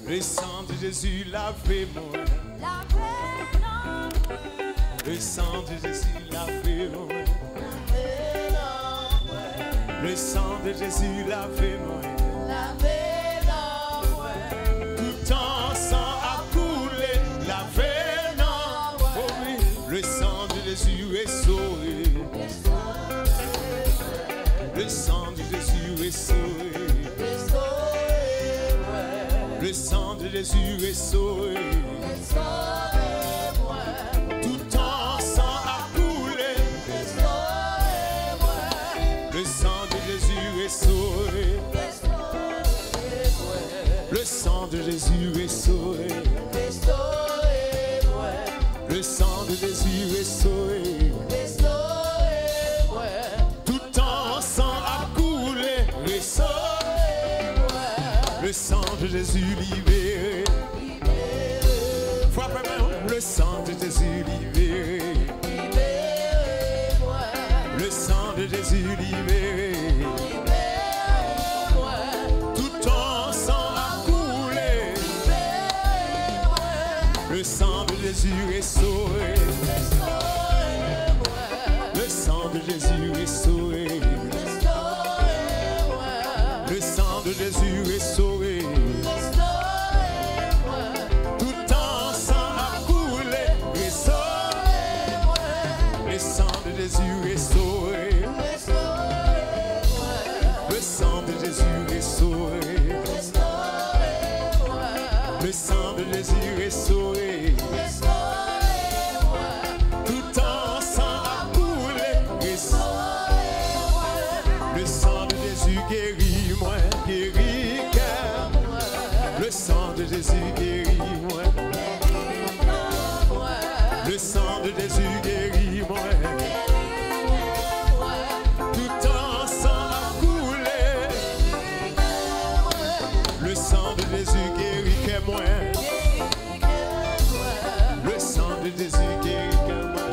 Le sang de Jésus lavé moi. Le sang de Jésus lavé moi. Le sang de Jésus lavé moi. Tout en sang a coulé, lavé non. Oh oui, le sang de Jésus est sauvé. Le sang de Jésus est sauvé. Le sang de Jésus est sauvé. Tout en sang a coulé. Le sang de Jésus est sauvé. Le sang de Jésus est sauvé. Le sang de Jésus est sauvé. Tout en sang a coulé. Le sang de Jésus libéré. Frappez-moi. Le sang de Jésus libéré. Le sang de Jésus libéré. Tout en sang a coulé. Le sang de Jésus est sauvé. Le sang de Jésus est sauvé. Le sang de Jésus est sauvé. Tout en sang a coulé. Le sang de Jésus est sauvé. Le sang de Jésus est sauvé. Le sang de Jésus est sauvé. Tout en sang a coulé. Le sang de Jésus guérit moi, guérit car. Le sang de Jésus guérit moi. Le sang de Jésus guérit moi. Tout en sang a coulé. Le sang de Jésus guérit que moi. Le sang de Jésus guérit que moi.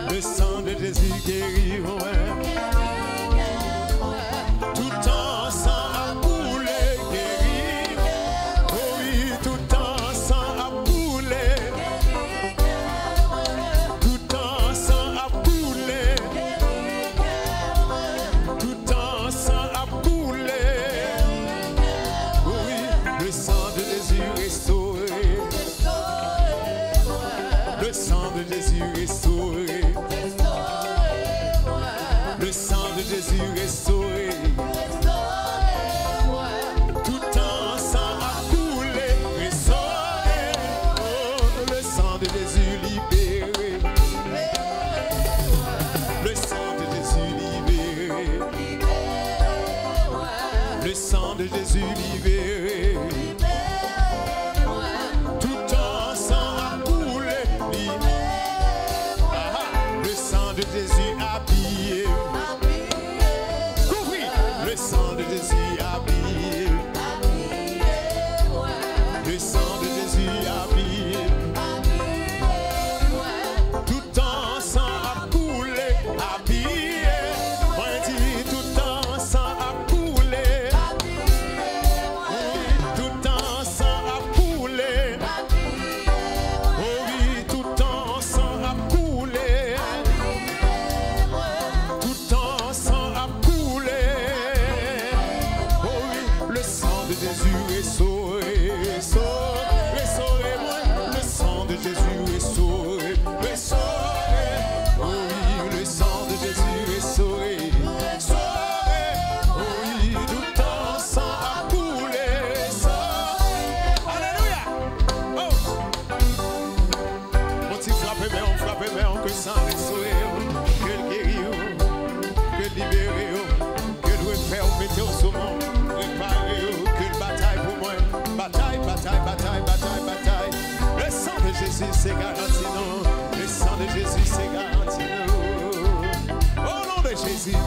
Le sang de Jésus guérit moi. Tout en sang a coulé, guéri. Oh oui, tout en sang a coulé. Tout en sang a coulé. Tout en sang a coulé. Oh oui, le sang de Jésus est sauvé. Le sang de Jésus est sauvé. Le sang de Jésus est sauvé. Tout en sang a coulé. Oh, le sang de Jésus libéré. Le sang de Jésus libéré. Le sang de Jésus libéré. Tout en sang a coulé. Le sang de Jésus habillé. Le sang de Jésus habillé. Le sang de Jésus habillé. Tout en sang a coulé. Habillé. Moi dis tout en sang a coulé. Tout en sang a coulé. Oh oui, tout en sang a coulé. Tout en sang a coulé. Le sang de Jésus est sauvé, sauvé, sauvé, le sang de Jésus est sauvé, sauvé, oh oui, le sang de Jésus est sauvé, sauvé, oh oui, tout en sang a coulé, sauvé, alléluia, oh, on t'y frappe, mais on frappe, mais on que le sang est sauvé, que le guérit, que le libéré, que le faire, mettez au saumon. Que le bataille pour moi. Bataille, bataille, bataille, bataille, bataille. Le sang de Jésus, c'est garanti, non. Le sang de Jésus, c'est garanti, non. Au nom de Jésus,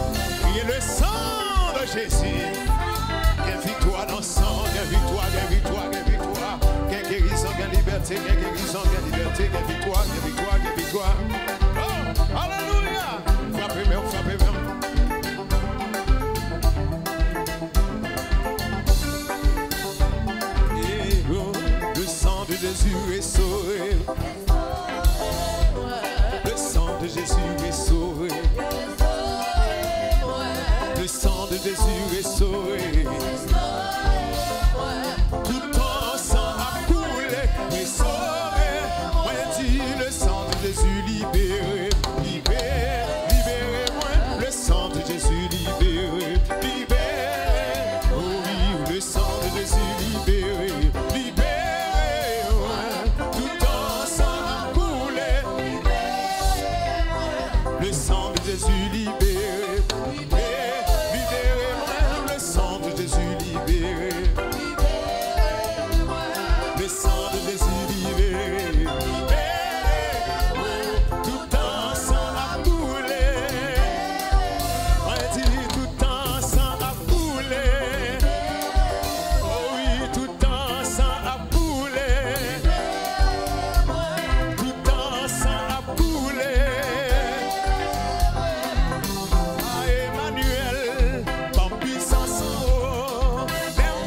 criez le sang de Jésus. Quelle victoire dans le sang, quelle victoire, quelle victoire, quelle victoire. Quelle guérison, quelle liberté, quelle guérison, quelle liberté, quelle victoire, quelle victoire, quelle victoire. Oh, alléluia. Frappez-moi, frappez-moi. libérer. Le sang de Jésus libérer. Tout temps sang a coulé. On dit tout temps sang a coulé. Oh oui, tout temps sang a coulé. Tout temps sang a coulé. Ah Emmanuel, par puissance en haut, les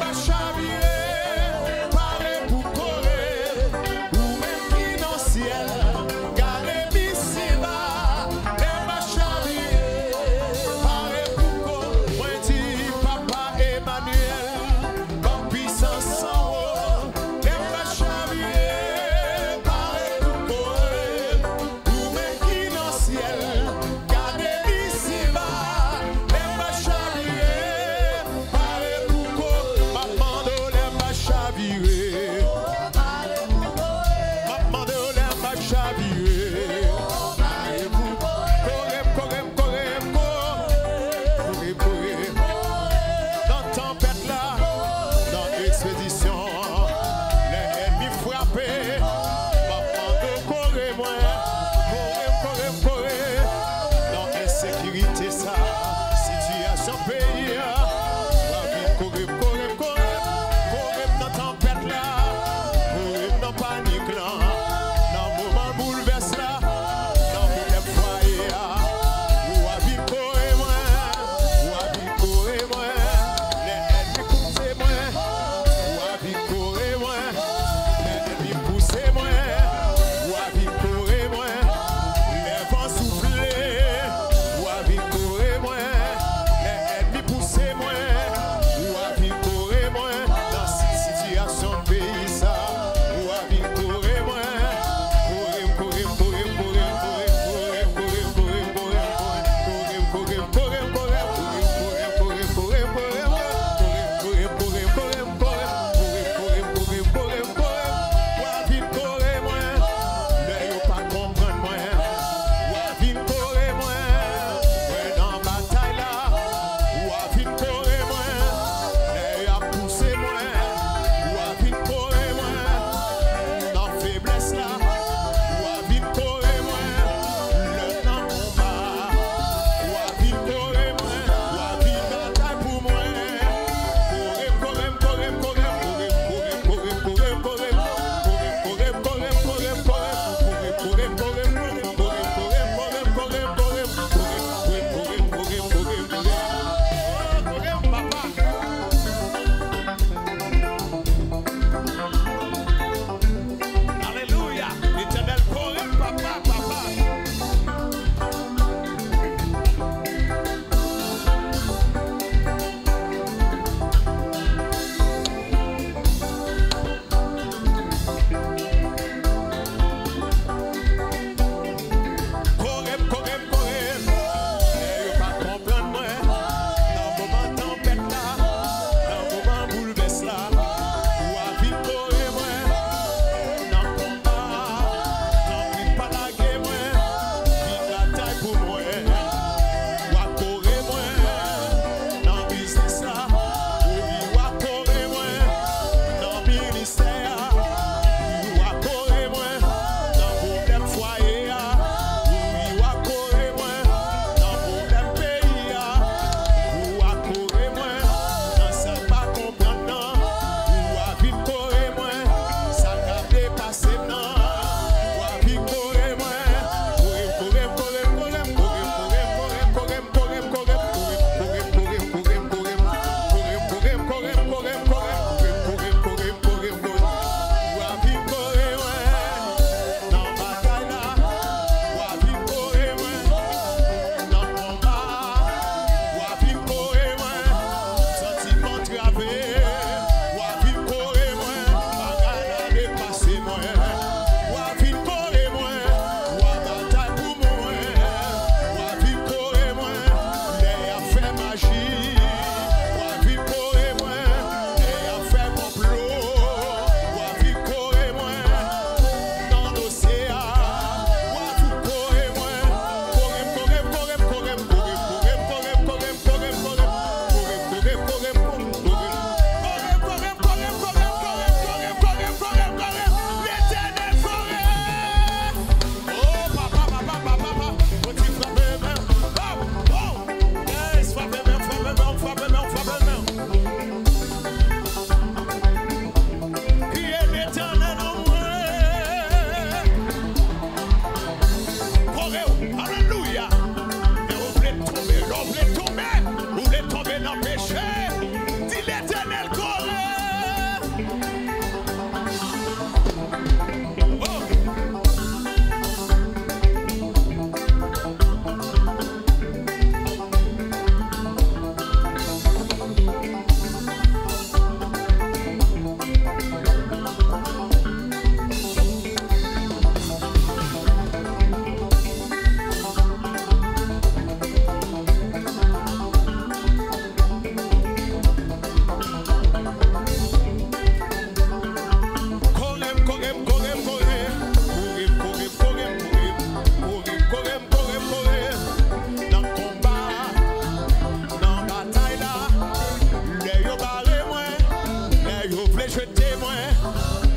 maltraité moi,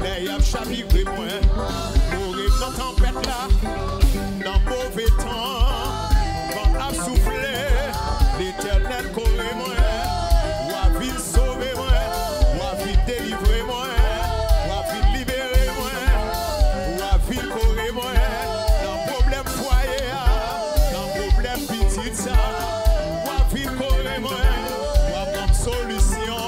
les y'a chaviré moi, mourir dans tempête là, dans mauvais temps, quand a soufflé, l'éternel corée moi, ou a vite sauver moi, ou a vite délivrer moi, ou a vite libérer moi, ou a vite corée moi, dans problème foyer, dans problème petit ça, ou a vite corée moi, ou a comme solution.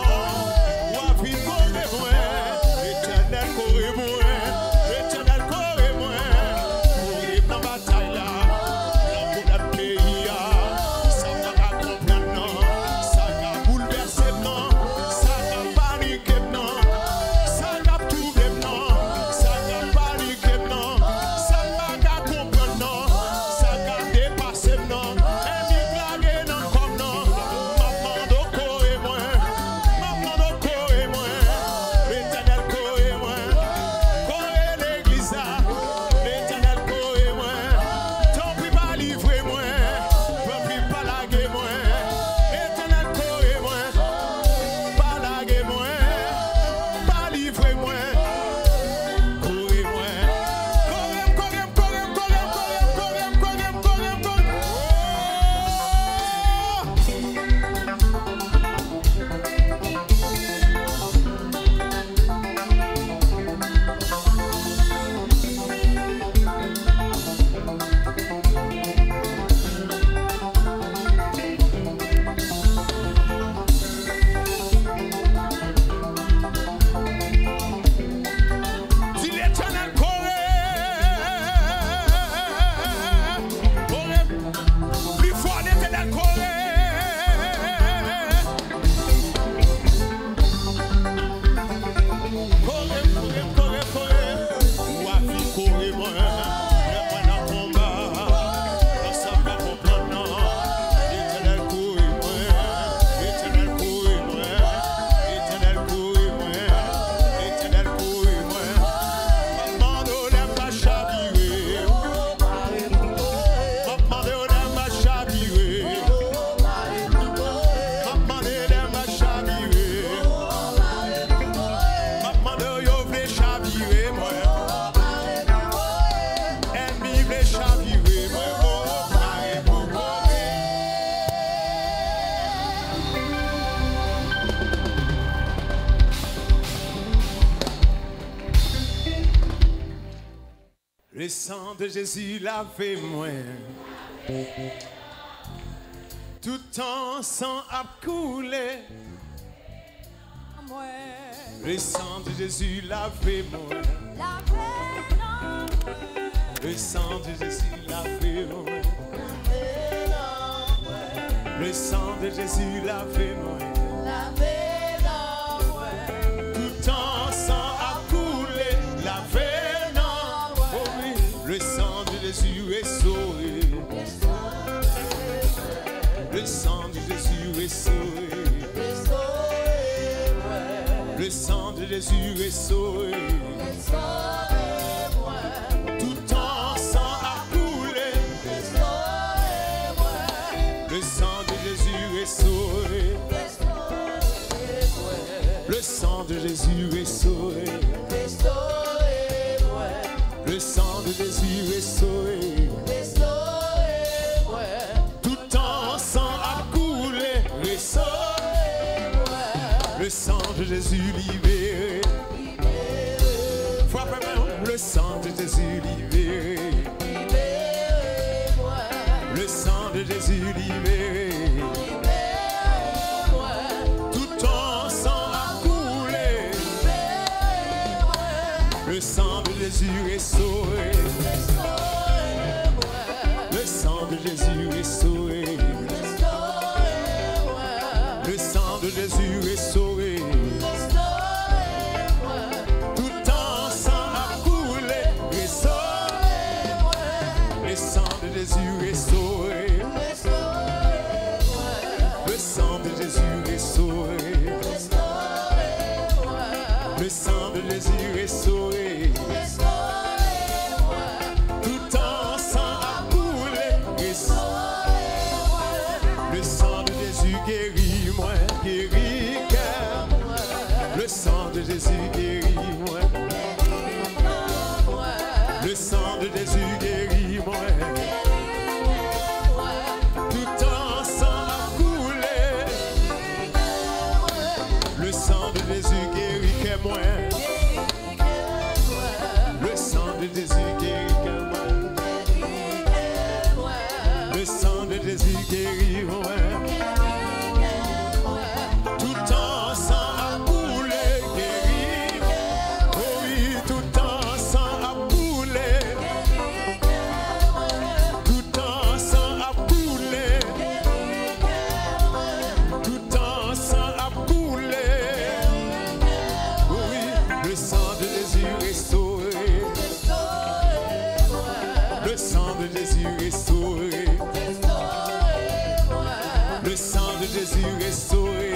Le sang de Jésus lave moi. Tout temps sang a coulé. Le sang de Jésus lave moi. Le sang de Jésus lave moi. Le sang de Jésus lave moi. Tout temps sang a coulé. Le sang de Jésus est sauvé. Le sang de Jésus est sauvé. Le sang de Jésus est sauvé. Tout temps sang a coulé. Le sang de Jésus est sauvé. Le sang de Jésus est sauvé. Le sang de Jésus est sauvé. Tout temps sang a coulé. Le sang de Jésus libéré. Frappez-moi. Le sang de Jésus libéré. Le sang de Jésus libéré. Tout temps sang a coulé. Le sang de Jésus est sauvé. Le sang de Jésus est sauvé. Le sang de Jésus est sauvé. Tout temps sang a coulé. Le sang de Jésus est sauvé. Le sang de Jésus est sauvé. Le sang de Jésus est sauvé. Tout temps sang a coulé. Le sang de Jésus guérit moi, guérit cœur. Le sang de Jésus guérit moi. Le sang de Jésus guérit moi. Tout en sang a coulé. Le sang de Jésus guérit que moi. Le sang de Jésus guérit que moi. Le sang de Jésus guérit moi. Tout en sang a coulé, guéri. Oh oui, tout en sang a coulé. Tout en sang a coulé. Tout en sang a coulé. Oh oui, le sang de Jésus restauré. Le sang de Jésus restauré. Le sang de Jésus restauré.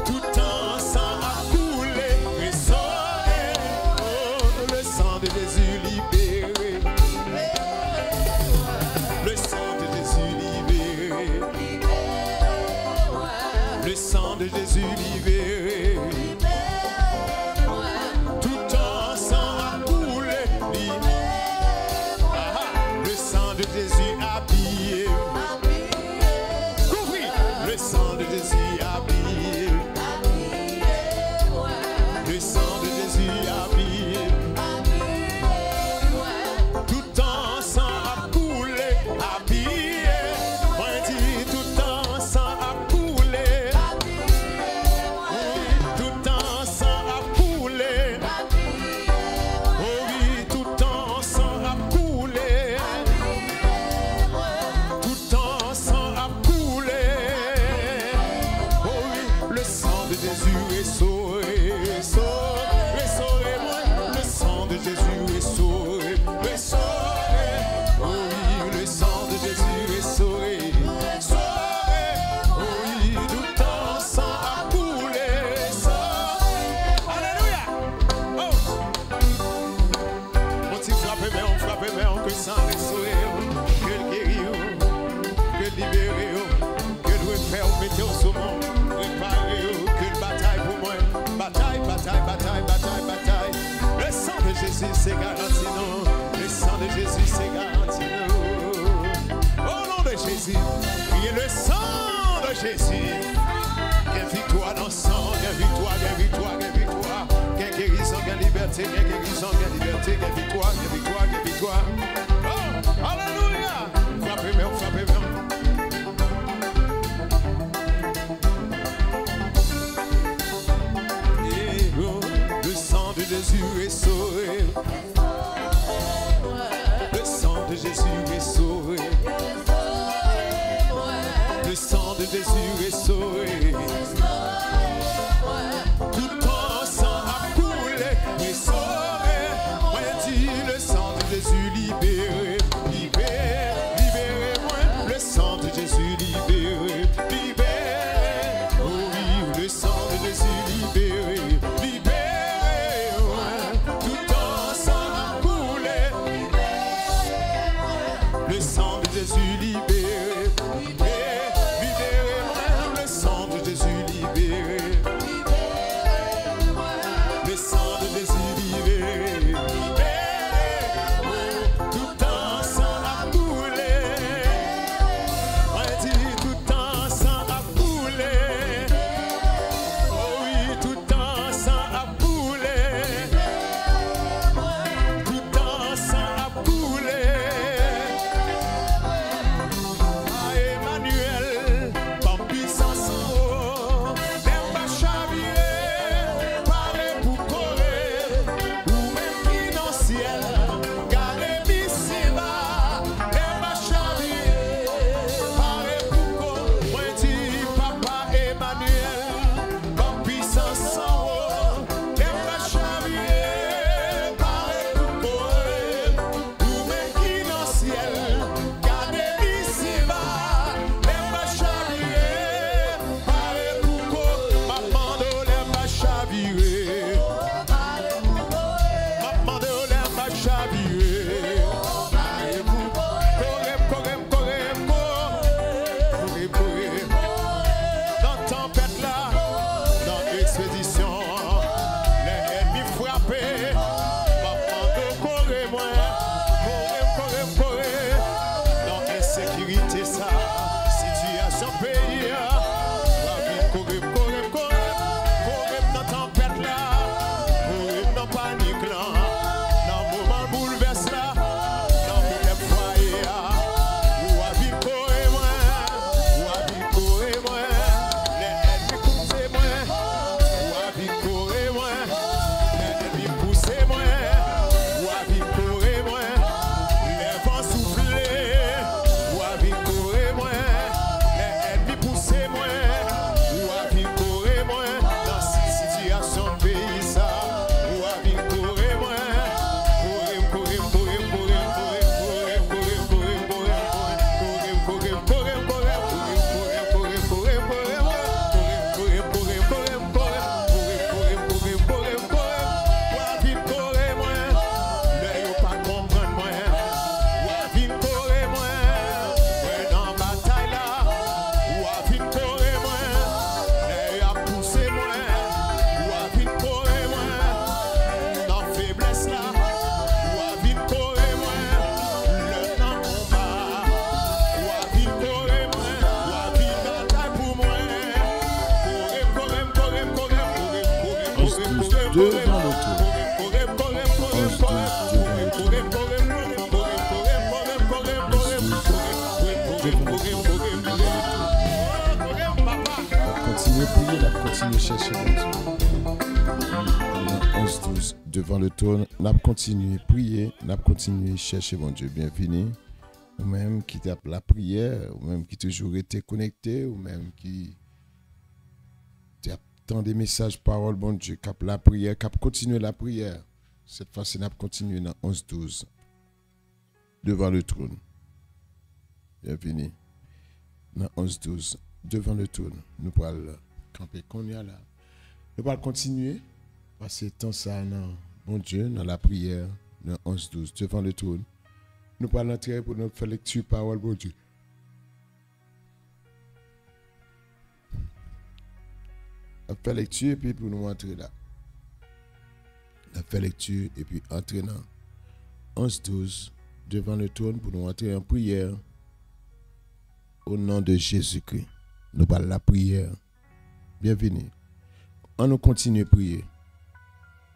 Tout en sang a coulé. Restauré. Oh, le sang de Jésus libéré. Le sang de Jésus libéré. Le sang de Jésus libéré. Tout en sang a coulé. Le sang de Jésus habillé. Compris. Le sang de Jésus habillé. Le sang de Jésus habillé. Tout en sang a coulé. Habillé. Moi dis tout en sang a coulé. Oui, tout en sang a coulé. Oh oui, tout en sang a coulé. Tout en sang a coulé. Oh oui, le sang de Jésus est sauvé. Restauré, moi. Le sang de Jésus est sauvé. Restauré. Oh oui, le sang de Jésus est sauvé. Sauvé. Oh oui, tout en sang a coulé. Sauvé. Alléluia. Oh. On t'y frappe, mais on frappe, mais on que ça restauré. Que le guérir, que le libérer, que le faire, mettez au saumon, préparer, que le bataille pour moi. Bataille, bataille, bataille, bataille, bataille. Le sang de Jésus, c'est garanti, non. Le sang de Jésus, c'est garanti, non. Au nom de Jésus, priez le sang de Jésus. Quelle victoire dans le sang, quelle victoire, quelle victoire, quelle victoire. Quelle guérison, quelle liberté, quelle guérison, quelle liberté, quelle victoire, quelle victoire, quelle victoire. Oh, alléluia. Frappez bien, frappez bien. Et oh, le sang de Jésus est sauvé. Le sang de Jésus est sauvé. Le sang de Jésus est sauvé. Tout en sang a coulé. Et sauvé. Moi dis le sang de Jésus libéré. Libéré, libéré moi. Le sang de Jésus libéré. Libéré. Oh oui, le sang de Jésus libéré. Libéré. Ouais. Tout en sang a coulé. Le sang de Jésus libéré. Libéré, libéré, le Devant le trône, n'a continué à prier, n'a continué à chercher mon Dieu. Bienvenue, ou même qui tape la prière, ou même qui toujours été connecté, ou même qui attend des messages, paroles, bon Dieu, cap la prière, cap continuer la prière. Cette fois-ci, n'a continué dans 11-12, devant le trône. Bienvenue, dans 11-12, devant le trône. Nous pourrons camper qu'on y a là. Nous pourrons continuer. Passer temps ça, non, bon Dieu, dans la prière, dans 11-12, devant le trône. Nous parlons entrer pour nous faire lecture parole, bon Dieu. On fait lecture et puis pour nous entrer là. On fait lecture et puis entrer dans 11-12, devant le trône pour nous entrer en prière au nom de Jésus-Christ. Nous parlons la prière. Bienvenue. On nous continue à prier.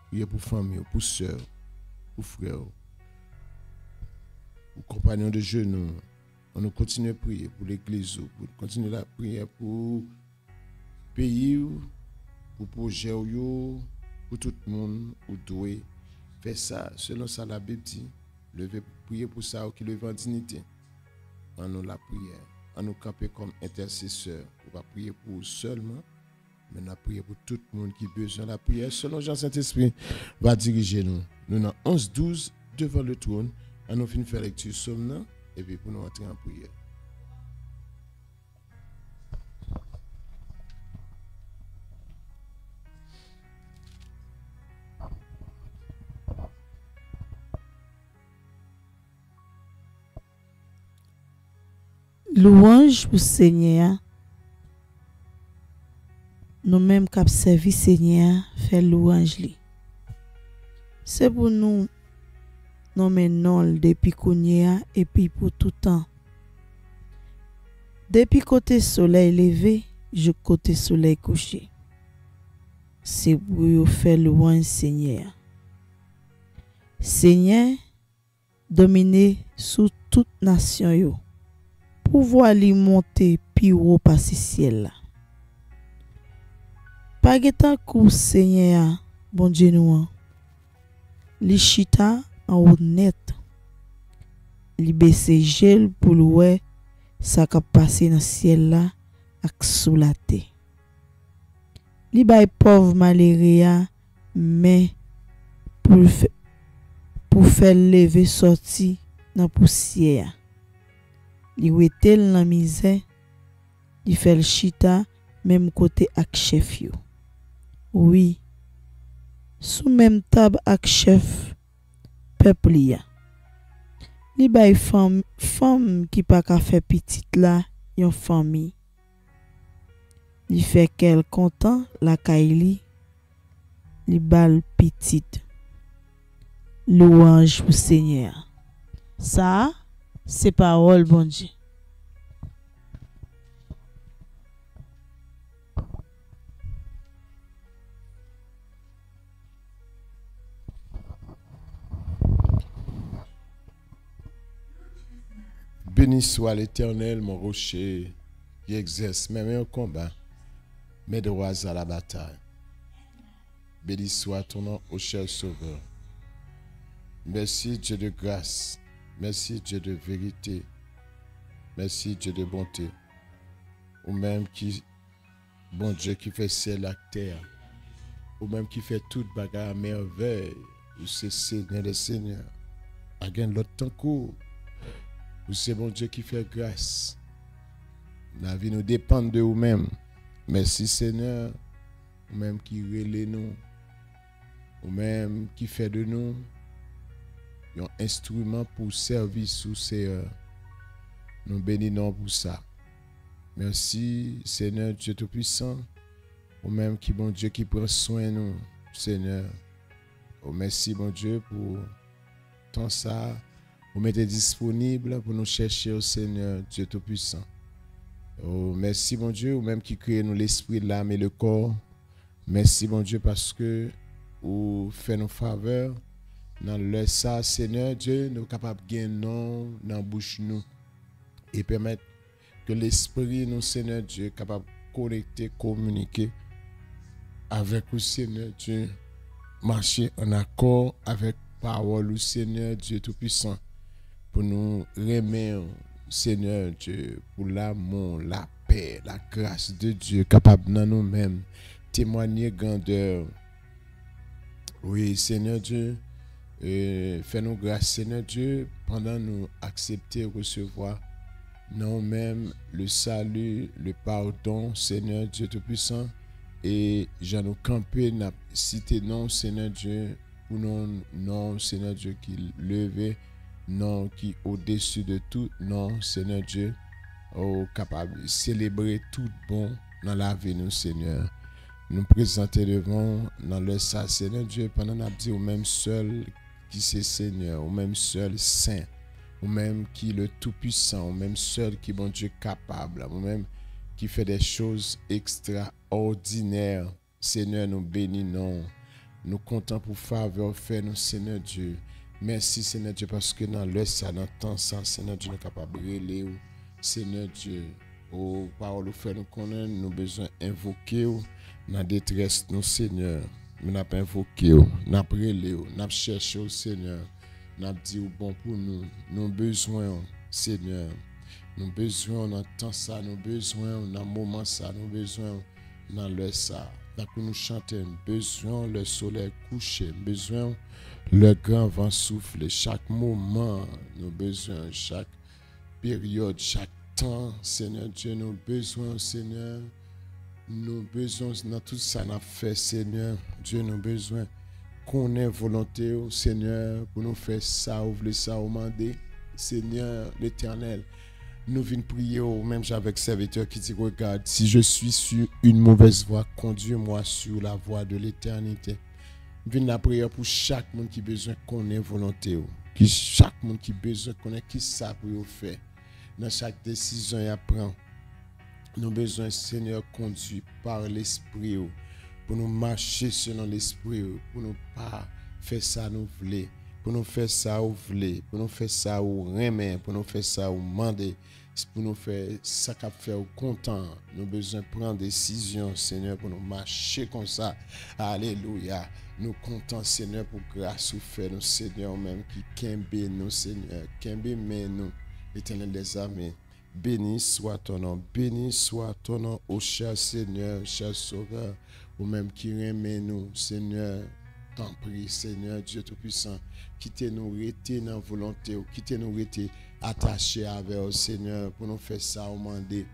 Priez pour famille, pour soeurs, pour frères, pour compagnons de genoux. On nous continue à prier pour l'église, pour continuer la prière pour le pays, pour le projet, pour tout le monde, ou doit faire ça. Selon ça, la Bible dit, levez prier pour ça qui lève en dignité. On nous la prière, on nous camper comme intercesseur. On va prier pour seulement. Mais nous prions pour tout le monde qui a besoin de la prière. Selon Jean-Saint-Esprit, va diriger nous. Nous sommes 11-12 devant le trône. Et nous finissons faire lecture somme et puis pour nous entrer en prière. Louange pour Seigneur. Nous-mêmes qui avons servi Seigneur, faire louange li. C'est pour nous maintenant depuis Kounia et puis pour tout temps. Depuis côté soleil levé, je côté soleil couché. C'est pour faire louange Seigneur. Seigneur, dominer sous toute nation yo. Pouvoir li monter plus haut par ce ciel là. Pas getan kou Seigneur, bon Dieu nous. Li chita en haut net. Li baisse gel pour louer ça qui passé dans ciel là ak sous la terre. Li bay pauvre malheureux mais pour faire lever sorti dans poussière. Li wetel dans misère, li fait chita même côté ak chef yo. Oui, sous même table ak chef peuple ya. Li bay femme qui pa ka fait petite là, yon famille. Li fait qu'elle content la kaili, li bal petite. Louange pour Seigneur. Ça, c'est parole bon Dieu. Béni soit l'Éternel, mon rocher, qui exerce même un combat, mes droits à la bataille. Béni soit ton nom, ô cher Sauveur. Merci Dieu de grâce, merci Dieu de vérité, merci Dieu de bonté. Ou même qui, bon Dieu qui fait ciel et terre, ou même qui fait toute bagarre à merveille, ou c'est Seigneur des Seigneurs. Again l'autre temps court, ou c'est bon Dieu qui fait grâce. La vie nous dépend de vous-même. Merci Seigneur, ou même qui relève nous, ou même qui fait de nous un instrument pour servir sous Seigneur. Nous bénissons pour ça. Merci Seigneur Dieu Tout-Puissant, ou même qui bon Dieu qui prend soin de nous, Seigneur. Oh, merci bon Dieu pour tant ça, vous mettez disponible pour nous chercher au Seigneur Dieu Tout-Puissant. Oh, merci bon Dieu, ou même qui crée nous l'esprit, l'âme et le corps. Merci bon Dieu parce que vous faites nos faveurs. Dans le ça, Seigneur Dieu, nous sommes capables de gagner dans la bouche nous et permettre que l'esprit, nous, Seigneur Dieu, est capable de connecter, communiquer avec le Seigneur Dieu, marcher en accord avec la parole du Seigneur Dieu Tout-Puissant pour nous remettre, Seigneur Dieu, pour l'amour, la paix, la grâce de Dieu, capable dans nous-mêmes témoigner grandeur. Oui, Seigneur Dieu, fais-nous grâce, Seigneur Dieu, pendant nous accepter, recevoir nous-mêmes le salut, le pardon, Seigneur Dieu Tout-Puissant, et j'en nous camper, citer non, Seigneur Dieu, pour nous, non, Seigneur Dieu, qui levé, non, qui au-dessus de tout, non, Seigneur Dieu, capable de célébrer tout bon dans la vie, nous, Seigneur. Nous présenter devant dans le ça, Seigneur Dieu, pendant nous dit au même seul qui c'est Seigneur, au même seul Saint, au même qui le Tout-Puissant, au même seul qui bon Dieu capable, au même qui fait des choses extraordinaires. Seigneur, nous bénissons, nous comptons pour faveur, faire nous, Seigneur Dieu. Merci, Seigneur Dieu, parce que dans le ça, dans le temps, Seigneur Dieu, nous sommes capables de relayer, Seigneur Dieu, aux paroles, faire nous connaître, nous avons besoin d'invoquer, dans la détresse, nous, Seigneur. Nous avons invoqué, nous avons relayer, nous avons cherché au Seigneur. Nous avons dit bon pour nous. Nous avons besoin, Seigneur. Nous avons besoin dans le temps, ça, nous avons besoin dans le moment, ça, nous avons besoin dans le ça. Dans que nous chantons, besoin le soleil couché, besoin le grand vent souffler, chaque moment, nous besoin, chaque période, chaque temps, Seigneur Dieu, nous besoin, Seigneur, nous besoin dans tout ça, nous fait, Seigneur Dieu, nous besoin qu'on ait volonté, Seigneur, pour nous faire ça, ouvrir ça, au demander, Seigneur l'Éternel. Nous venons prier, même avec serviteur qui dit, regarde, si je suis sur une mauvaise voie, conduis-moi sur la voie de l'éternité. Nous venons la prière pour chaque monde qui a besoin qu'on ait volonté, chaque monde qui a besoin qu'on ait qui ça pour faire. Dans chaque décision qu'il prend, nous avons besoin, Seigneur, conduit par l'Esprit, pour nous marcher selon l'Esprit, pour nous pas faire ça nous voulons. Pour nous faire ça ou voulez, pour nous faire ça ou remet, pour nous faire ça ou demander, pour nous faire ça qu'a fait ou content. Nous avons besoin de prendre des décisions, Seigneur, pour nous marcher comme ça. Alléluia. Nous comptons, Seigneur, pour grâce ou faire nous, Seigneur, même qui kembe nous, Seigneur, kembe mais nous, l'Éternel des armées. Béni soit ton nom, ô cher Seigneur, cher Sauveur, ou même qui remet nous, Seigneur. T'en prie, Seigneur Dieu Tout-Puissant, quittez-nous, restez dans la volonté, quittez-nous, restez attachés avec le Seigneur, pour nous faire ça, au demander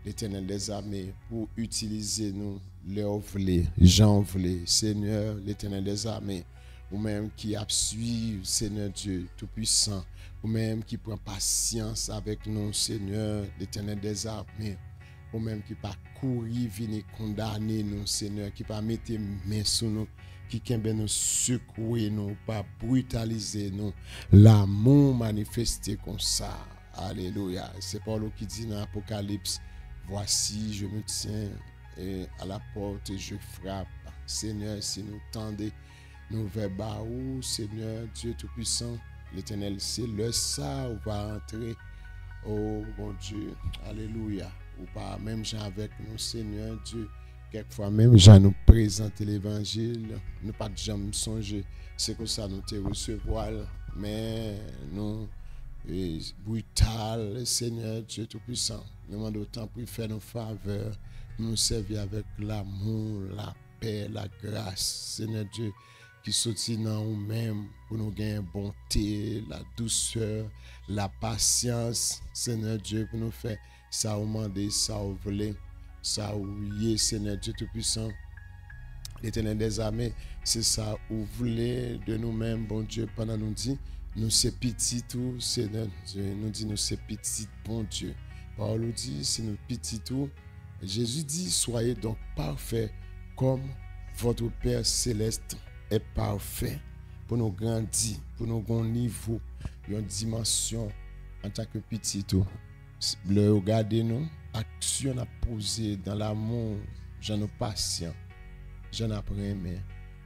l'Éternel des armées, pour utiliser nous, leur voulez, Jean voulez, Seigneur, l'Éternel des armées, ou même qui a suivi, Seigneur Dieu Tout-Puissant, ou même qui prend patience avec nous, Seigneur, l'Éternel des armées, ou même qui pas courir, venir condamner nous, Seigneur, qui pas mettre main sur nous, qui peut nous secouer, nous, pas brutaliser nous. L'amour manifesté comme ça. Alléluia. C'est Paul qui dit dans l'Apocalypse, voici, je me tiens à la porte et je frappe. Seigneur, si nous tendez nous vers où, Seigneur, Dieu Tout-Puissant, l'Éternel, c'est le ça, on va entrer Oh mon Dieu, alléluia. Ou pas même gens avec nous, Seigneur Dieu. Quelquefois même gens nous présenter l'évangile, nous pas jamais songer, c'est que ça nous te recevoir, mais nous brutal, Seigneur Dieu Tout-Puissant. Nous demandons autant pour faire nos faveurs, nous servir avec l'amour, la paix, la grâce, Seigneur Dieu, qui sortit dans nous-mêmes pour nous gagner bonté, la douceur, la patience, Seigneur Dieu, pour nous faire ça au demander, ça au voler, ça ou Seigneur Dieu Tout-Puissant. L'Éternel des armées, c'est ça où vous voulez de nous-mêmes, bon Dieu, pendant nous dit, nous c'est petit tout, Seigneur Dieu, nous dit nous c'est petit, bon Dieu. Paul nous dit, c'est nous petit tout. Jésus dit, soyez donc parfaits comme votre Père céleste est parfait. Pour nous grandir, pour nous gagner niveau, une dimension en tant que petit tout. Le regarder nous, action à poser dans l'amour, j'en ai patient, j'en apprends, mais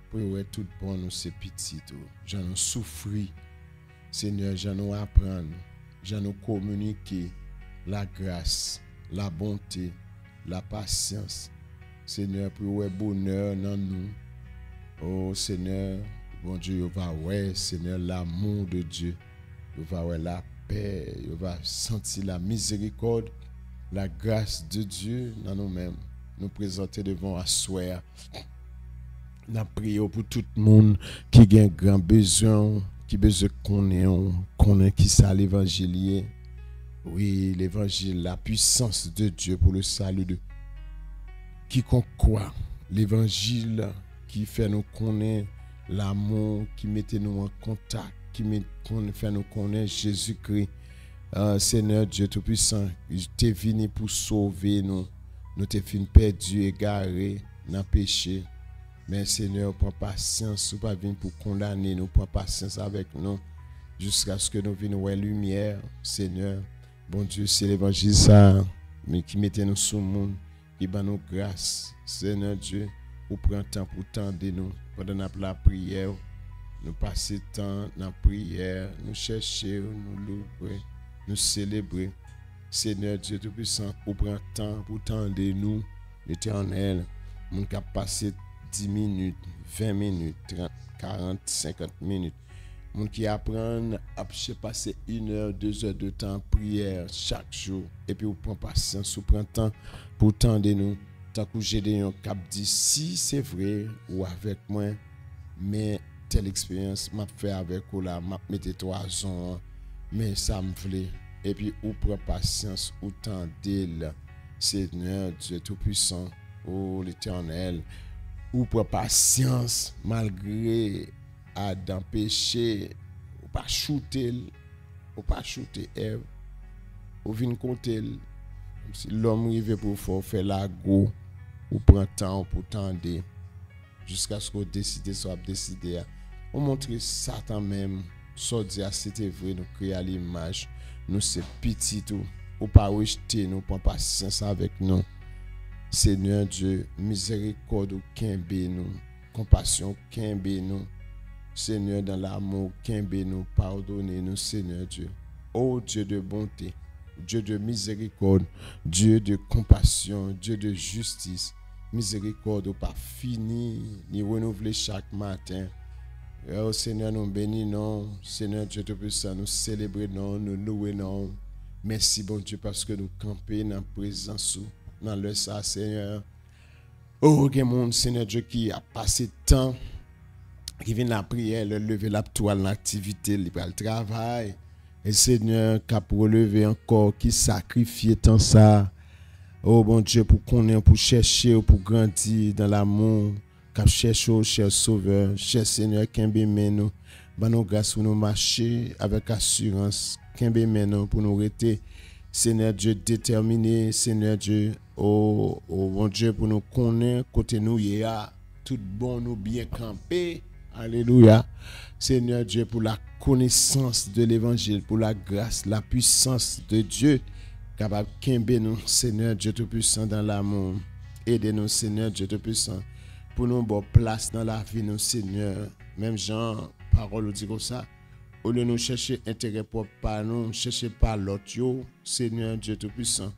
pour être tout bon, nous c'est petit tout. J'en ai souffri, Seigneur, j'en ai apprendre, j'en ai communiquer la grâce, la bonté, la patience, Seigneur, pour être bonheur dans nous. Oh Seigneur, bon Dieu, va ouais, Seigneur, l'amour de Dieu, va ouais la paix, va sentir la miséricorde, la grâce de Dieu dans nous-mêmes. Nous présenter devant Assoir. Nous prions pour tout le monde qui a un grand besoin, qui a besoin qu'on qui ça l'évangile. Oui, l'évangile, la puissance de Dieu pour le salut de quiconque croit. L'évangile qui fait nous connaître l'amour, qui met nous en contact, qui fait nous connaître Jésus-Christ. Seigneur Dieu Tout-Puissant, tu es venu pour sauver nous. Nous t'es fini perdus, égarés, dans le péché. Mais Seigneur, prends patience, ou pas venir pour condamner nous, prends patience avec nous, jusqu'à ce que nous venions voir la lumière, Seigneur. Bon Dieu, c'est l'évangile ça, mais qui mettait nous sous le monde, qui bat nous grâce, Seigneur Dieu, ou prend temps pour tendre nous, pendant la prière, nous passer temps dans la prière, nous chercher, nous louer, nous célébrer. Seigneur Dieu Tout-Puissant, ou prend temps pour tendre nous, l'Éternel, nous qui a passé 10 minutes, 20 minutes, 30, 40, 50 minutes. Moun qui apprennent à passer 1 heure, 2 heures de temps prière chaque jour. Et puis, vous prenez patience, vous prenez temps pour tendre nous. Tant que j'ai des cap dit si c'est vrai ou avec moi, mais telle expérience m'a fait avec vous là, m'a mis 3 ans, mais ça me plaît. Et puis, vous prenez patience, vous tendez là. Seigneur Dieu Tout-Puissant, oh l'Éternel. Ou pour patience malgré Adam péché, ou pas shooter Ève, ou vinn côté si l'homme arrive pour faire la go, ou prend temps pour tendre jusqu'à ce qu'on décide soit décider. On montre Satan même, so dire c'était vrai, nous créer à l'image, nous c'est petit tout, ou pas rejeter nous, prend patience avec nous. Seigneur Dieu, miséricorde ou kembe nous, compassion kembe nous, Seigneur dans l'amour kembe nous, pardonnez-nous Seigneur Dieu. Oh Dieu de bonté, Dieu de miséricorde, Dieu de compassion, Dieu de justice, miséricorde ou pas fini, ni renouveler chaque matin. Oh Seigneur, nous bénissons, Seigneur Dieu Tout-Puissant, nous célébrons, nous louons. Merci bon Dieu parce que nous campons dans la présence dans le ça Seigneur. Oh, il y a monde Seigneur Dieu qui a passé temps, qui vient la prière, le lever la toile, l'activité, le travail. Et Seigneur, qui a relevé encore, qui sacrifie tant ça. Oh, bon Dieu, pour connaître, pour chercher, pour grandir dans l'amour, qui a cherché au cher Sauveur, cher Seigneur, qui aime nous. Bah, nous grâce pour nous marcher avec assurance, qui aime nous pour nous rester. Seigneur Dieu déterminé, Seigneur Dieu, oh bon Dieu, pour nous connaître, côté nous, il y a tout bon, nous bien campé. Alléluia. Seigneur Dieu, pour la connaissance de l'évangile, pour la grâce, la puissance de Dieu, capable de nous, Seigneur Dieu Tout-Puissant, dans l'amour. Aidez-nous, Seigneur Dieu Tout-Puissant, pour nous bonne place dans la vie, nous, Seigneur. Même Jean, parole dit comme ça, au lieu de nous chercher intérêt propre par nous, chercher par l'autre, Seigneur Dieu Tout-Puissant.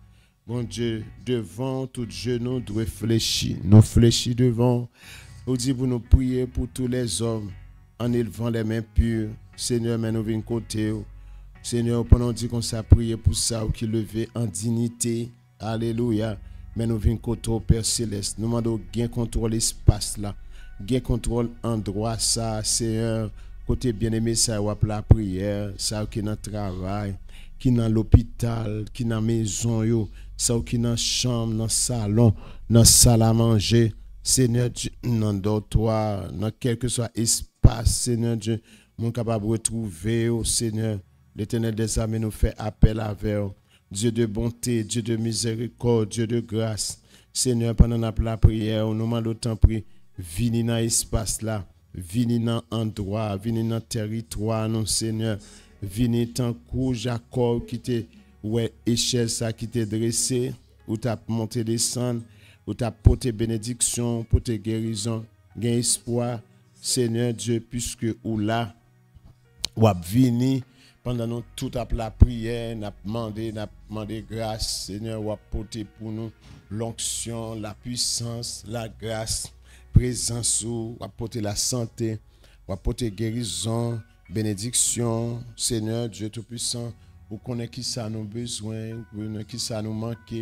Bon Dieu, devant tout genou, nous fléchir. Nous fléchir devant. Nous dit pour nous prier pour tous les hommes en élevant les mains pures. Seigneur, mais nous venons côté. Seigneur, pendant dit qu'on s'est prié pour ça, ou qui levé en dignité. Alléluia. Mais nous venons côté au Père Céleste. Nous demandons gain contrôle l'espace là. Gain contrôle endroit ça, Seigneur. Côté bien-aimé, ça ou la prière, ça qui dans le travail, qui dans l'hôpital, qui dans la maison, ça qui dans la chambre, dans le salon, dans la salle à manger. Seigneur Dieu, dans le dortoir, dans quel que soit espace, Seigneur Dieu, mon capable de retrouver, Seigneur, l'Éternel des armées nous fait appel à vous. Dieu de bonté, Dieu de miséricorde, Dieu de grâce. Seigneur, pendant la prière, nous demandons autant prier, venez dans l'espace là. Vini dans endroit, vini dans territoire, non Seigneur. Vini tant que Jacob qui te ouais échelle ça qui te dressé, ou t'a monté descendre, ou t'a porté bénédiction, porté guérison, gain espoir, Seigneur Dieu, puisque ou là ou a vini pendant nous toute la prière, n'a demandé grâce, Seigneur, ou a porté pour nous l'onction, la puissance, la grâce. Présence ou apporter la santé, ou apporter guérison, bénédiction, Seigneur Dieu Tout-Puissant, ou connaît qui ça nous besoin, ou qui ça nous manque,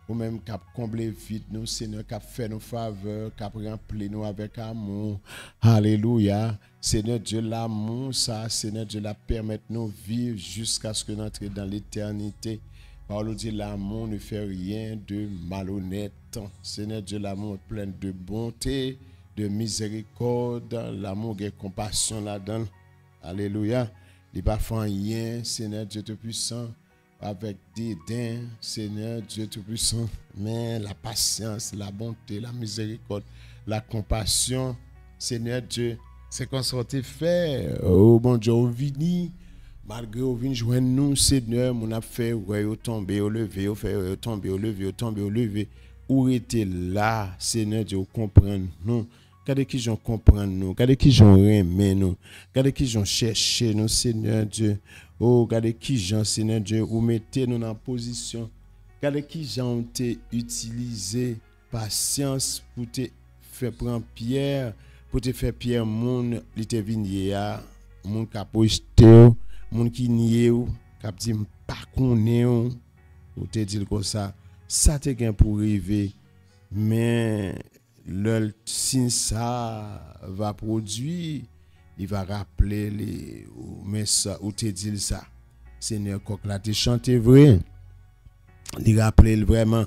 ou même cap combler vide nous, Seigneur, cap fait nos faveurs, cap remplir nous avec amour. Alléluia. Seigneur Dieu, l'amour, ça, Seigneur Dieu, la permettre nous vivre jusqu'à ce que nous entrions dans l'éternité. Paul dit l'amour ne fait rien de malhonnête. Seigneur Dieu, l'amour est plein de bonté, de miséricorde, l'amour et compassion là-dedans. Alléluia. Il n'y a pas rien, Seigneur Dieu Tout-Puissant, avec dédain, Seigneur Dieu Tout-Puissant, mais la patience, la bonté, la miséricorde, la compassion, Seigneur Dieu, c'est qu'on sortait faire. Oh bon Dieu, on vini. Malgré au vin joindre nous, Seigneur, mon a fait ouais au tomber au lever, au fait au tomber au lever, au tomber au lever. Où était là, Seigneur Dieu, comprendre nous. Regardez qui j'en comprendre nous, regardez qui j'en aimer nous, regardez qui j'en chercher nous, Seigneur Dieu. Oh, regardez qui j'en, Seigneur Dieu, ou mettez nous en position. Regardez qui j'en t'ai utilisé patience pour te faire prendre pierre, pour te faire pierre moun, li te vigné à moun capochte. Moun qui nie ou k'ap di pas connait ou te dit comme ça te gain pour arriver mais le signe ça va produire il va rappeler les mais ça ou te dit ça Seigneur coq là te chanter vrai il rappeler vraiment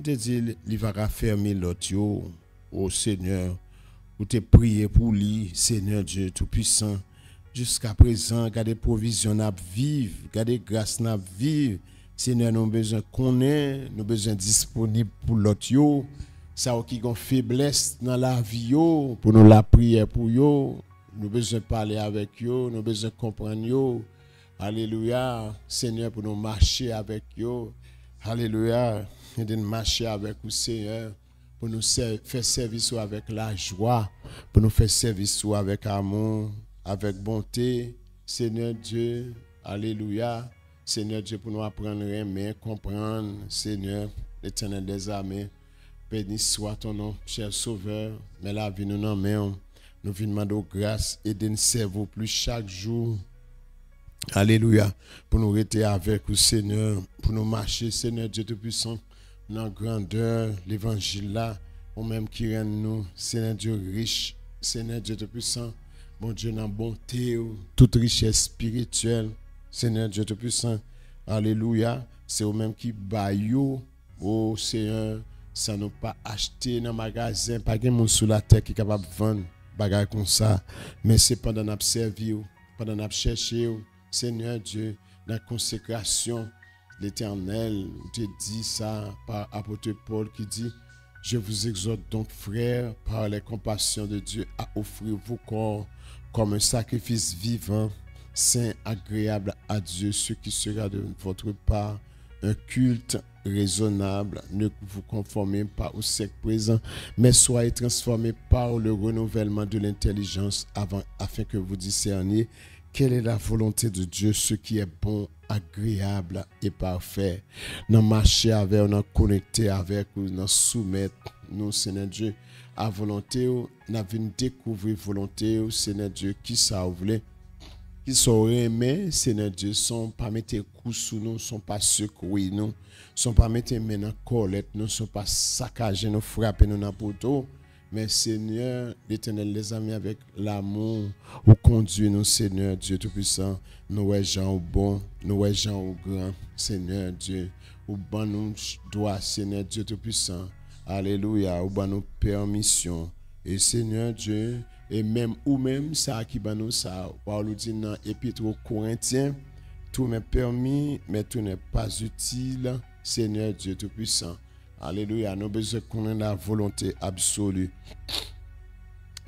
te dit il va raffermer l'autre yo au Seigneur ou te prier pour lui Seigneur Dieu tout puissant. Jusqu'à présent, gardez provision n'a vivre, gardez grâce n'a vivre. Seigneur, nous avons besoin qu'on ait, nous avons besoin disponible pour l'autre yo. Ça qui ont faiblesse dans la vie yo, pour nous la prière pour yo. Nous avons besoin de parler avec yo, nous avons besoin de comprendre yo. Alléluia. Seigneur, pour nous marcher avec yo. Alléluia. Nous devons marcher avec vous, Seigneur. Pour nous faire service avec la joie, pour nous faire service avec amour. Avec bonté, Seigneur Dieu, alléluia, Seigneur Dieu, pour nous apprendre à aimer, comprendre, Seigneur, l'Éternel des armées, béni soit ton nom, cher Sauveur, mais la vie nous en main, nous venons demander grâce et de nous servir plus chaque jour, alléluia, pour nous rester avec vous, Seigneur, pour nous marcher, Seigneur Dieu Tout-Puissant, dans la grandeur, l'évangile là, ou même qui rend nous, Seigneur Dieu riche, Seigneur Dieu Tout-Puissant, bon Dieu, dans la bonté, toute richesse spirituelle, Seigneur Dieu Tout-Puissant, alléluia, c'est au même qui baillot, oh Seigneur, ça nous pas acheté dans le magasin, pas de monde sur la terre qui est capable de vendre, bagaille comme ça, mais c'est pendant qu'on servi, pendant qu'on cherché, Seigneur Dieu, dans la consécration, l'Éternel te dit ça par apôtre Paul qui dit, je vous exhorte donc, frères, par les compassions de Dieu, à offrir vos corps comme un sacrifice vivant, saint, agréable à Dieu, ce qui sera de votre part un culte raisonnable. Ne vous conformez pas au siècle présent, mais soyez transformés par le renouvellement de l'intelligence afin que vous discerniez quelle est la volonté de Dieu, ce qui est bon, agréable et parfait. Nous marcher avec, nous connecter avec, nous soumettre, nous, Seigneur Dieu, à volonté, nous venons découvrir volonté, Seigneur Dieu, qui ça voulait, qui sont aimés, Seigneur Dieu, sont pas mettre coups sous nous, sont pas secoués nous, sont pas mettre main en colette, nous sont pas saccager nous, frapper nous dans poteau. Mais Seigneur, l'Éternel, les amis, avec l'amour, ou conduit nous, Seigneur Dieu Tout-Puissant, nous gens au bon, nous gens au grand, Seigneur Dieu, ou ban nous droit, Seigneur Dieu Tout-Puissant, alléluia, ou ban nous permission, et Seigneur Dieu, et même ou même ça qui ban nous ça, Paul dit dans l'Épître aux Corinthiens, tout m'est permis, mais tout n'est pas utile, Seigneur Dieu Tout-Puissant. Alléluia, nous avons besoin qu'on ait la volonté absolue.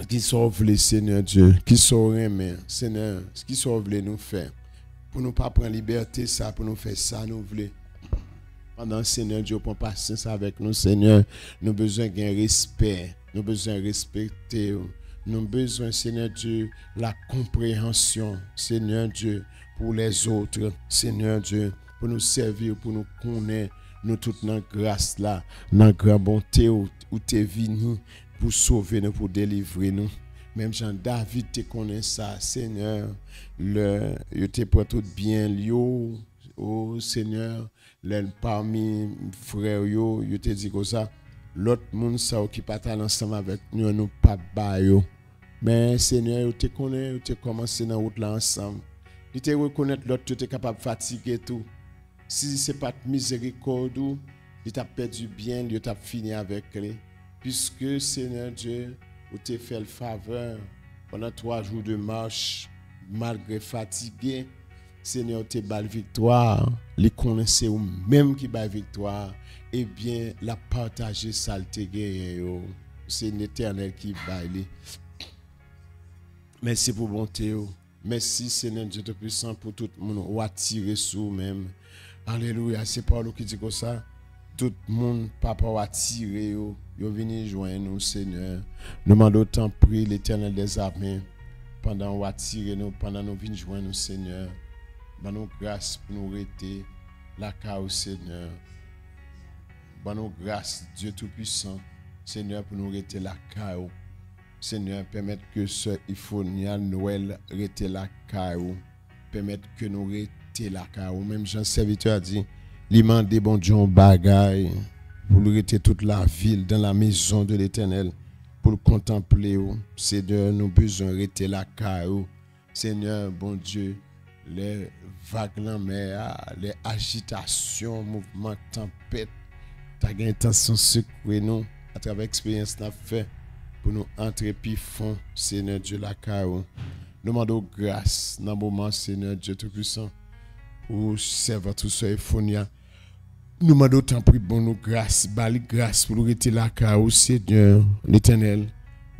Qui sauve les Seigneur Dieu, qui sauve aimer, Seigneur, qui sauve les nous faire. Pour nous pas prendre liberté, ça, pour nous faire ça, nous voulons. Pendant Seigneur Dieu, pour patience avec nous, Seigneur, nous avons besoin d'un respect, nous avons besoin de respecter. Nous avons besoin, Seigneur Dieu, la compréhension, Seigneur Dieu, pour les autres, Seigneur Dieu, pour nous servir, pour nous connaître. Nous toutes dans grâce là, dans grande bonté où tu es venu pour sauver nous, pour délivrer nous. Même Jean David te connaît ça, Seigneur. Il te prend tout bien, oh Seigneur, parmi frères yo, il te dit comme ça. L'autre monde ça qui partage ensemble avec nous, nous pas bayo. Mais Seigneur, il te connaît, il te commencé dans route là ensemble. Il te reconnaît l'autre, tu es capable de fatiguer tout. Si ce n'est pas de miséricorde, il t'a perdu bien, il t'a fini avec lui. Puisque, Seigneur Dieu, vous t'es fait le faveur pendant 3 jours de marche, malgré fatigué, Seigneur, tu t'es victoire. Les connaissez ou même qui bat victoire, eh bien, la partager ça, c'est l'Éternel qui bat. Merci pour bonté. Merci, Seigneur Dieu Tout-Puissant, pour tout le monde ou attirer sous même. Alléluia, c'est Paul qui dit comme ça. Tout le monde, papa, va tirer, yo venu joindre nous, Seigneur. Nous demandons autant prier l'Éternel des armées pendant qu'on va tirer nous, pendant nous venons joindre nous, Seigneur. Ban nous grâce pour nous rester la cause, Seigneur. Ban nous grâce, Dieu Tout-Puissant, Seigneur, pour nous rester la cause. Seigneur, permettre que ce Iphonia Noël reste la cause. Permettre que nous restions la cause. Même Jean serviteur a dit, l'immense des bons Dieu bagaille pour le rester toute la ville dans la maison de l'Éternel pour le contempler. Seigneur, nous besoin rester la cause. Seigneur, bon Dieu, les vagues en mer, les agitations, mouvements, tempêtes, tu as intention de secouer nous à travers l'expérience qu'on a fait pour nous entrer puis fond, Seigneur Dieu, la cause. Nous demandons grâce dans le moment, Seigneur Dieu Tout-Puissant. Ou servant tout ça, Iphonia. Nous demandons tant pis bon nous grâce, bali grâce pour nous rester là, car au Seigneur, l'Éternel,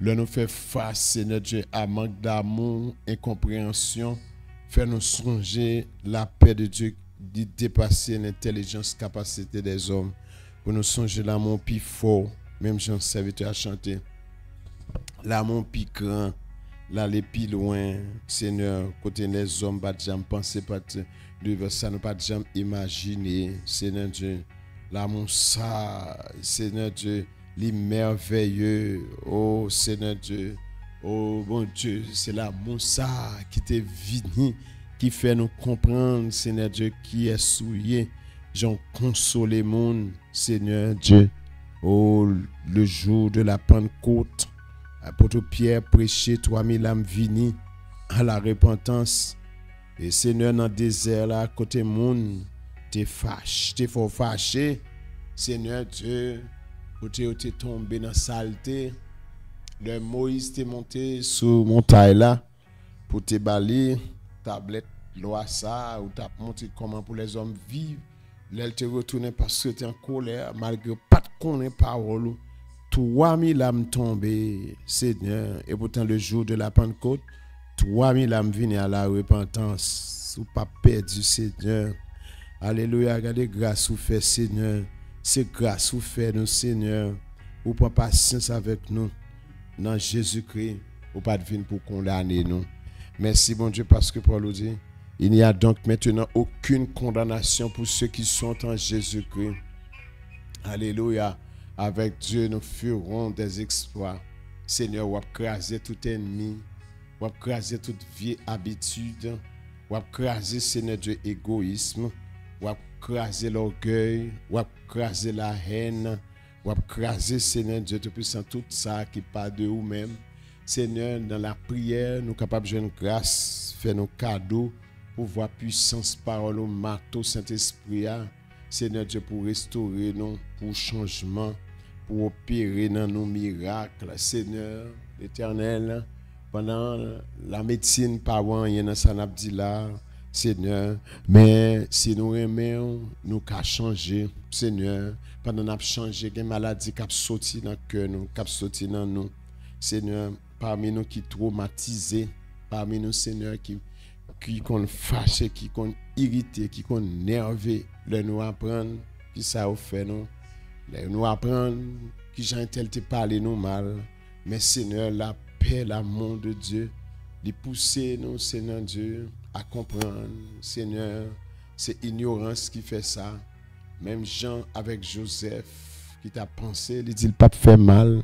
là nous fait face, Seigneur Dieu, à manque d'amour, incompréhension, faire nous songer la paix de Dieu, de dépasser l'intelligence, capacité des hommes, pour nous songer l'amour plus fort, même Jean serviteur a chanté, l'amour plus grand, l'aller plus loin, Seigneur, côté les hommes, pas de jamais penser, pas de ça, nous pas de jamais imaginer, Seigneur Dieu, l'amour ça, Seigneur Dieu, les merveilleux, oh Seigneur Dieu, oh bon Dieu, c'est l'amour ça qui t'est venu, qui fait nous comprendre, Seigneur Dieu, qui est souillé, j'en console le monde, Seigneur Dieu, oh le jour de la Pentecôte, apôtre Pierre prêchait 3000 âmes vinies à la repentance. Et Seigneur, dans le désert, là, côté monde, t'es fâché, t'es fort fâché. Seigneur Dieu, côté où t'es tombé dans la saleté. Le Moïse t'est monté sur montagne là pour te balayer, tablette, loi ça, ou t'as montré comment pour les hommes vivre. Là, te retourné parce que t'es en colère, malgré pas de connaître parole. 3000 âmes tombées, Seigneur, et pourtant le jour de la Pentecôte, 3000 âmes viennent à la repentance, ou pas perdu, Seigneur. Alléluia, regardez grâce ou fait, Seigneur. C'est grâce ou fait, nous, Seigneur. Ou pas patience avec nous. Dans Jésus-Christ, ou pas de venir pour condamner nous. Merci, bon Dieu, parce que Paul dit, il n'y a donc maintenant aucune condamnation pour ceux qui sont en Jésus-Christ. Alléluia. Avec Dieu, nous ferons des exploits. Seigneur, on va craser tout ennemi, on va craser toute vieille habitude, on va craser, Seigneur Dieu, égoïsme, on va craser l'orgueil, on va craser la haine, on va craser, Seigneur Dieu, Tout-Puissant, tout ça qui part de nous-mêmes. Seigneur, dans la prière, nous sommes capables de jouer grâce, faire nos cadeaux, pour voir puissance, parole, marteau, Saint-Esprit. Seigneur Dieu, pour restaurer nous, pour changement, pour opérer dans nos miracles. Seigneur, l'Éternel, pendant la médecine, pas rien dans ça n'a dit là, Seigneur, mais si nous aimons, nous qu'à changer, Seigneur, pendant nous changer, des maladies qui sorti dans le cœur, nous, qui sorti dans nous, Seigneur, parmi nous qui traumatisés, parmi nous, Seigneur, qui qu'on fâché, qui qu'on irrité, qui qu'on nervé, nous apprendre qui ça a fait nous, nous apprendre qui j'ai tel te parler nous mal, mais Seigneur, la paix, l'amour de Dieu, les pousser nous, Seigneur Dieu, à comprendre, Seigneur, c'est ignorance qui fait ça. Même Jean avec Joseph qui t'a pensé, il dit le pape fait mal,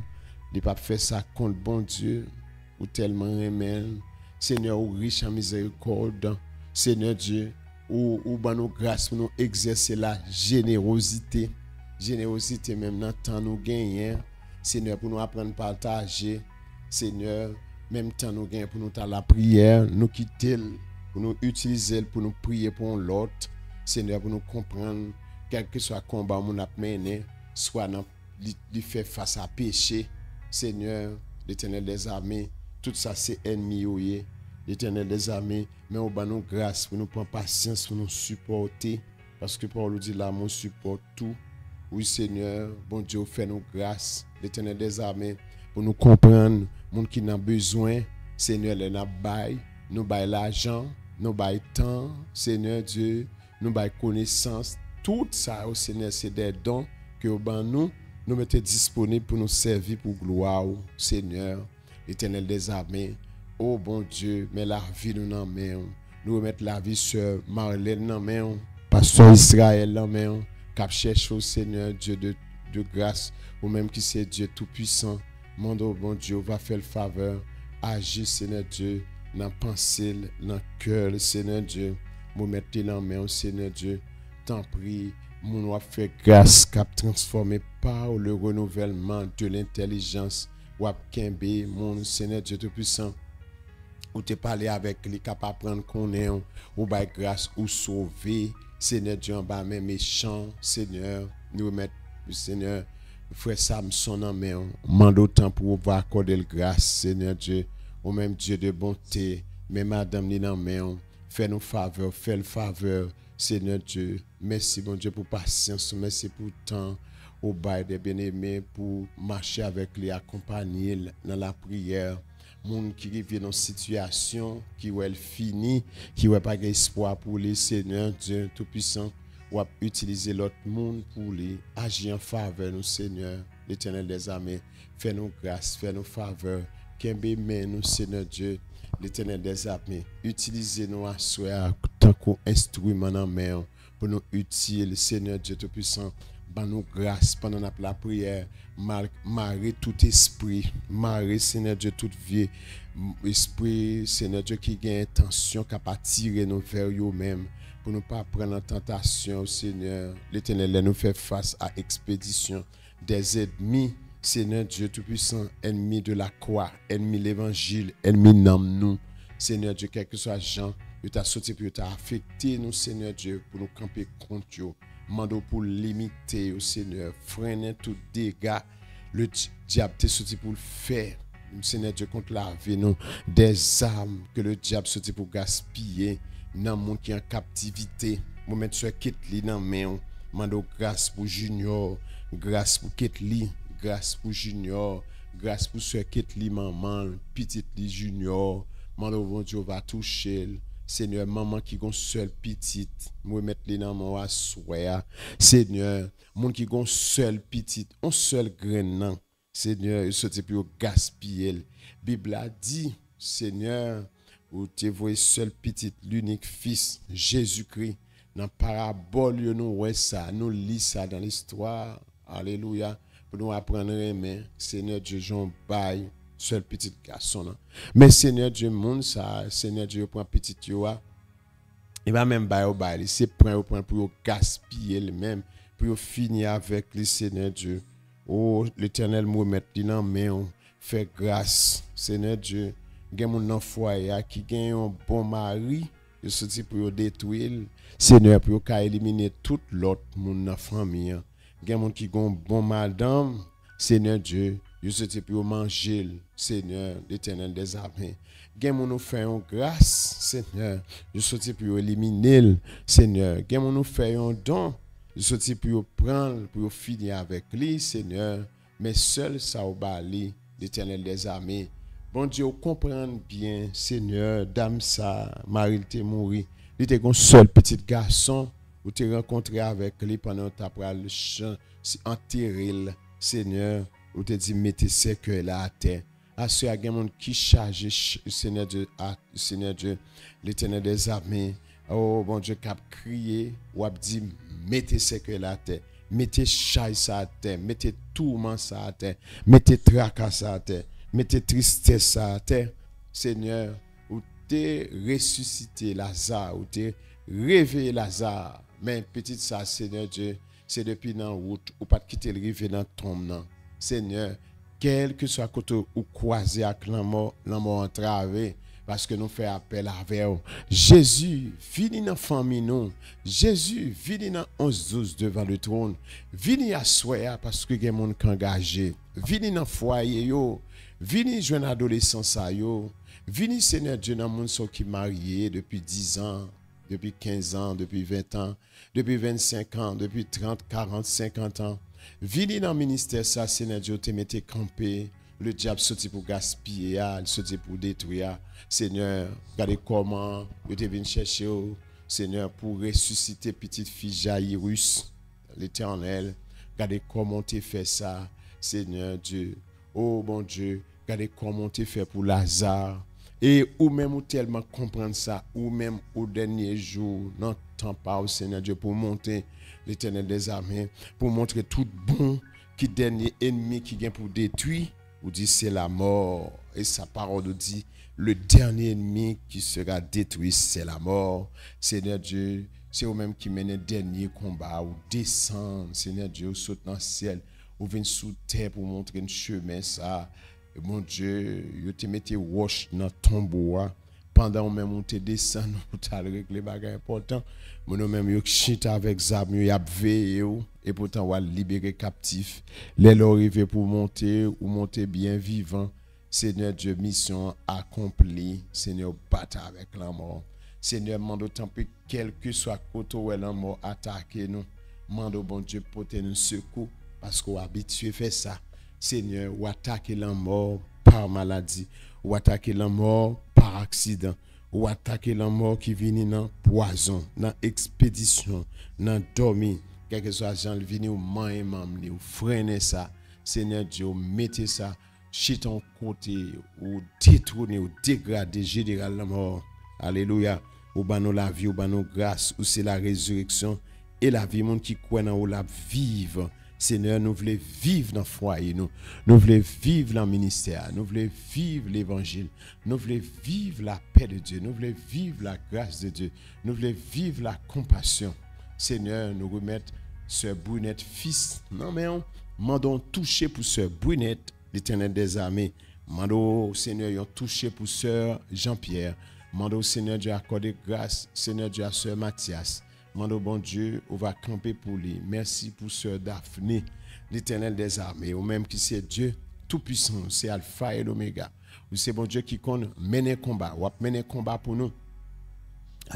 il pape fait ça contre bon Dieu, ou tellement remède. Seigneur, ou riche en miséricorde, Seigneur Dieu, ou ban nous grâce pour nous exercer la générosité. Générosité même dans le temps nous gagnons. Seigneur, pour nous apprendre à partager. Seigneur, même temps nous gagnons pour nous faire la prière, nous quitter, pour nous utiliser, pour nous prier pour l'autre. Seigneur, pour nous comprendre, quel que soit le combat que nous avons mené, soit nous faire face à péché. Seigneur, l'Éternel des armées, tout ça c'est ennemi, l'Éternel des armées, mais on va nous grâce pour nous prendre patience, pour nous supporter, parce que Paul dit l'amour supporte tout. Oui Seigneur, bon Dieu, fait nous grâce, l'Éternel des armées, pour nous comprendre, monde qui n'a besoin, Seigneur, nous bail l'argent, nous bail temps, Seigneur Dieu, nous bail connaissance, tout ça, au Seigneur, c'est des dons que nous mettons disponibles pour nous servir pour gloire, Seigneur, l'Éternel des armées. Oh bon Dieu, mais la vie nous en main. Nous remettons la vie sur Marlène en main, Pasteur Israël en main, cap cherche au Seigneur Dieu de grâce, ou même qui c'est Dieu tout-puissant. Mon oh bon Dieu, va faire le faveur, agir Seigneur Dieu, dans pensée, dans cœur, Seigneur Dieu. Nous mettons en main, Seigneur Dieu. T'en prie, mon va faire grâce, cap transformé par le renouvellement de l'intelligence. Ou Kembe, mon Seigneur Dieu tout-puissant. Ou te parler avec les capables de prendre qu'on est, ou by grâce, ou sauver, Seigneur Dieu, en bas, mais méchant, Seigneur, nous remettre, Seigneur, frère Samson en main, mande autant pour pouvoir accorder le grâce, Seigneur Dieu, ou même Dieu de bonté, mais Madame ni en main, fais nous faveur, fais le faveur, Seigneur Dieu, merci bon Dieu pour patience, merci pour temps, au bail des bien-aimés, pour marcher avec les accompagner dans la prière. Monde qui vit dans une situation qui est finie, qui n'a pas d'espoir pour les Seigneur Dieu Tout-Puissant, ou utiliser l'autre monde pour les agir en faveur de nous, Seigneur, l'Éternel des armées. Fais-nous grâce, fais-nous faveur. Kembe nous, Seigneur Dieu, l'Éternel des armées. Utilisez-nous à soi tant qu'instrument en main pour nous utile, Seigneur Dieu Tout-Puissant. Nous grâce pendant la prière, marrer tout esprit, marrer Seigneur Dieu toute vie, esprit Seigneur Dieu qui a intention capable tirer nous vers nous-mêmes pour ne pas prendre en tentation, Seigneur. L'Éternel nous fait face à expédition des ennemis, Seigneur Dieu Tout-Puissant, ennemis de la croix, ennemis de l'évangile, ennemis de nous, Seigneur Dieu, quel que soit Jean, il t'a sauté pour t'a affecté nous, Seigneur Dieu, pour nous camper contre eux. Mando pour limiter au Seigneur, freiner tout dégât. Le diable t'est sorti pour le faire. Seigneur Dieu, contre la vie, nous, des armes que le diable sorti pour gaspiller dans le monde qui est en captivité. Nous mettons sur Ketli dans la main. Mando grâce pour Junior, grâce pour Ketli, grâce pour Junior, grâce pour sur Ketli, maman, petite li Junior. Mando bon Dieu va toucher. Seigneur, maman qui gon seule petite, moi mettre les dans mon assoya. Seigneur, mon qui gon seule petite, on seul grain. Seigneur, il sorti pour gaspiller. Bible a dit, Seigneur, ou tu vois seul petit, l'unique fils, Jésus-Christ. Dans parabole, nous ouais ça, nous lis ça dans l'histoire. Alléluia. Pour nous apprendre à aimer, Seigneur Dieu, j'en baille, seul petit garçon. Là. Mais Seigneur Dieu, monde ça, Seigneur Dieu, prend petit yoa. Il va même bailler au bail. C'est prend pour gaspiller lui-même, pour finir avec le Seigneur Dieu. Oh, l'Éternel me met dans main, fait grâce, Seigneur Dieu. Gen moun nan foyer qui gen un bon mari, yo sorti pour détruire, Seigneur pour ka éliminer tout l'autre moun nan famille. Gen moun qui gon bon madame, Seigneur Dieu, yo sorti pour manger, Seigneur, l'Éternel des armées. Gen moun nous fait une grâce, Seigneur, yo sorti pour éliminer, Seigneur. Gen moun nous fait un don, yo sorti pour prendre, pour finir avec lui, Seigneur. Mais seul ça au bali, l'Éternel des armées. Bon Dieu, comprendre bien, Seigneur, dame ça, Marie t'est mouru. Il était un seul petit garçon, où tu rencontré avec lui pendant ta pral le champ, enterré, Seigneur, où tu dit mettez ses cœurs là à terre. À ce qu'il y a un monde qui charge, Seigneur Dieu, l'Éternel des armées. Oh bon Dieu, qui a crié, ou a dit mettez ses cœurs là à terre. Mettez chaille ça à terre, mettez tourment ça à terre, mettez tracas ça à terre. Mettez tristesse à terre, Seigneur, ou t'es ressuscité Lazare, ou t'es réveillé Lazare. Mais petit ça, Seigneur Dieu, c'est depuis dans la route, ou pas quitter le rive dans tombe. Seigneur, quel que soit côté ou croisé avec la mort entravé, parce que nous faisons appel à vous. Jésus, viens dans la famille nous. Jésus, viens dans 11-12 devant le trône. Viens à soi parce que il y a des gens qui sont engagés. Viens dans le foyer yo. Vini jeune adolescent ça yo. Vini Seigneur Dieu dans monde qui marié depuis 10 ans, depuis 15 ans, depuis 20 ans, depuis 25 ans, depuis 30, 40, 50 ans. Vini dans ministère ça Seigneur Dieu te mette campé. Le diable sorti pour gaspiller, il sorti pour détruire. Seigneur, regardez comment vous êtes venu chercher Seigneur pour ressusciter petite fille Jairus, l'Éternel. Regardez comment tu fais ça, Seigneur Dieu. Oh bon Dieu, regardez comment tu fais pour Lazare. Et ou même ou tellement comprendre ça, ou même au dernier jour, non temps pas au Seigneur Dieu pour monter l'Éternel des armées, pour montrer tout bon qui dernier ennemi qui vient pour détruire, ou dit c'est la mort. Et sa parole nous dit, le dernier ennemi qui sera détruit, c'est la mort. Seigneur Dieu, c'est vous-même qui mène le dernier combat, ou descend, Seigneur Dieu, ou saute dans le ciel, ou vient sous terre pour montrer un chemin ça. Et mon Dieu, vous te mettez roche dans ton bois. Pendant même on te descend, vous t'allez régler les bagages importants. Mon même vous chita avec zab, vous avez veillé et pourtant vous libérer captif. Les arrivés pour monter ou monter bien vivant. Seigneur Dieu, mission accomplie. Seigneur, battre avec la mort. Seigneur, mande tant pis quel que soit côté où la mort attaque nous. Mande bon Dieu pour te nous secours. Parce qu'on est habitué à faire ça. Seigneur, ou attaquer la mort par maladie, ou attaquer la mort par accident, ou attaquer la mort qui vient dans poison, dans expédition, dans dormir. Quel que soit gens vini ou man mamli, ou freiner ça. Seigneur Dieu, mettez ça, chit en côté, ou détourner, ou dégrader général la mort. Alléluia. Ou banon la vie, ou banon grâce, ou c'est la résurrection et la vie, monde qui croit dans ou la vive. Seigneur, nous voulons vivre dans le foyer, nous voulons vivre dans le ministère, nous voulons vivre l'évangile, nous voulons vivre la paix de Dieu, nous voulons vivre la grâce de Dieu, nous voulons vivre la compassion. Seigneur, nous remettons Sœur Brunette, fils, non mais on mandons toucher pour Sœur Brunette, l'Éternel des armées, mandons Seigneur, toucher pour Sœur Jean-Pierre, mandons Seigneur Dieu accorder grâce, Seigneur Dieu à Sœur Mathias. Mando bon Dieu, on va camper pour lui. Merci pour Sœur Daphné, l'Éternel des armées. Ou même qui c'est Dieu tout-puissant, c'est Alpha et l'Oméga. Ou c'est bon Dieu qui compte mener combat. Ou mener combat pour nous.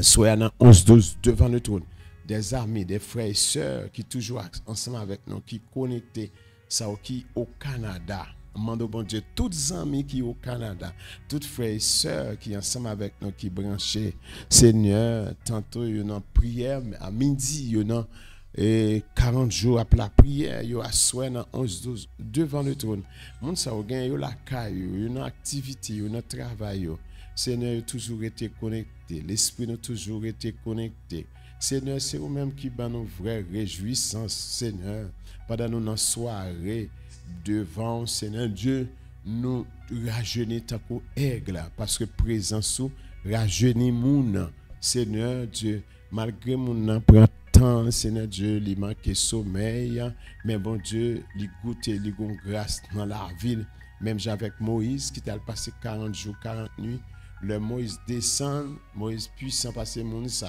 Soyez dans 11-12 devant le trône. Des armées, des frères et sœurs qui toujours ensemble avec nous, qui connectés, ça qui au Canada. Mando bon Dieu, toutes amis qui au Canada, toutes frères et sœurs qui ensemble avec nous, qui branchés. Seigneur, tantôt il y a une prière, à midi il y a et 40 jours après la prière, yo assoit dans 11-12 devant le trône. Moun sa ou gen yo la caille, yo une activité, yo un travail yo. Seigneur yo toujours été connecté, l'esprit nous toujours été connecté. Seigneur, c'est vous-même qui ban nous vraie réjouissance, Seigneur. Pendant nos soirées devant Seigneur Dieu, nous rajeunir tant qu'au aigle parce que présence ou rajeunir moun. Seigneur Dieu, malgré mon prend temps, Seigneur Dieu, il manque sommeil, mais bon Dieu, il goûte, il gon grâce dans la ville. Même avec Moïse qui t'a passé 40 jours, 40 nuits, le Moïse descend, Moïse puissant passer mon ça.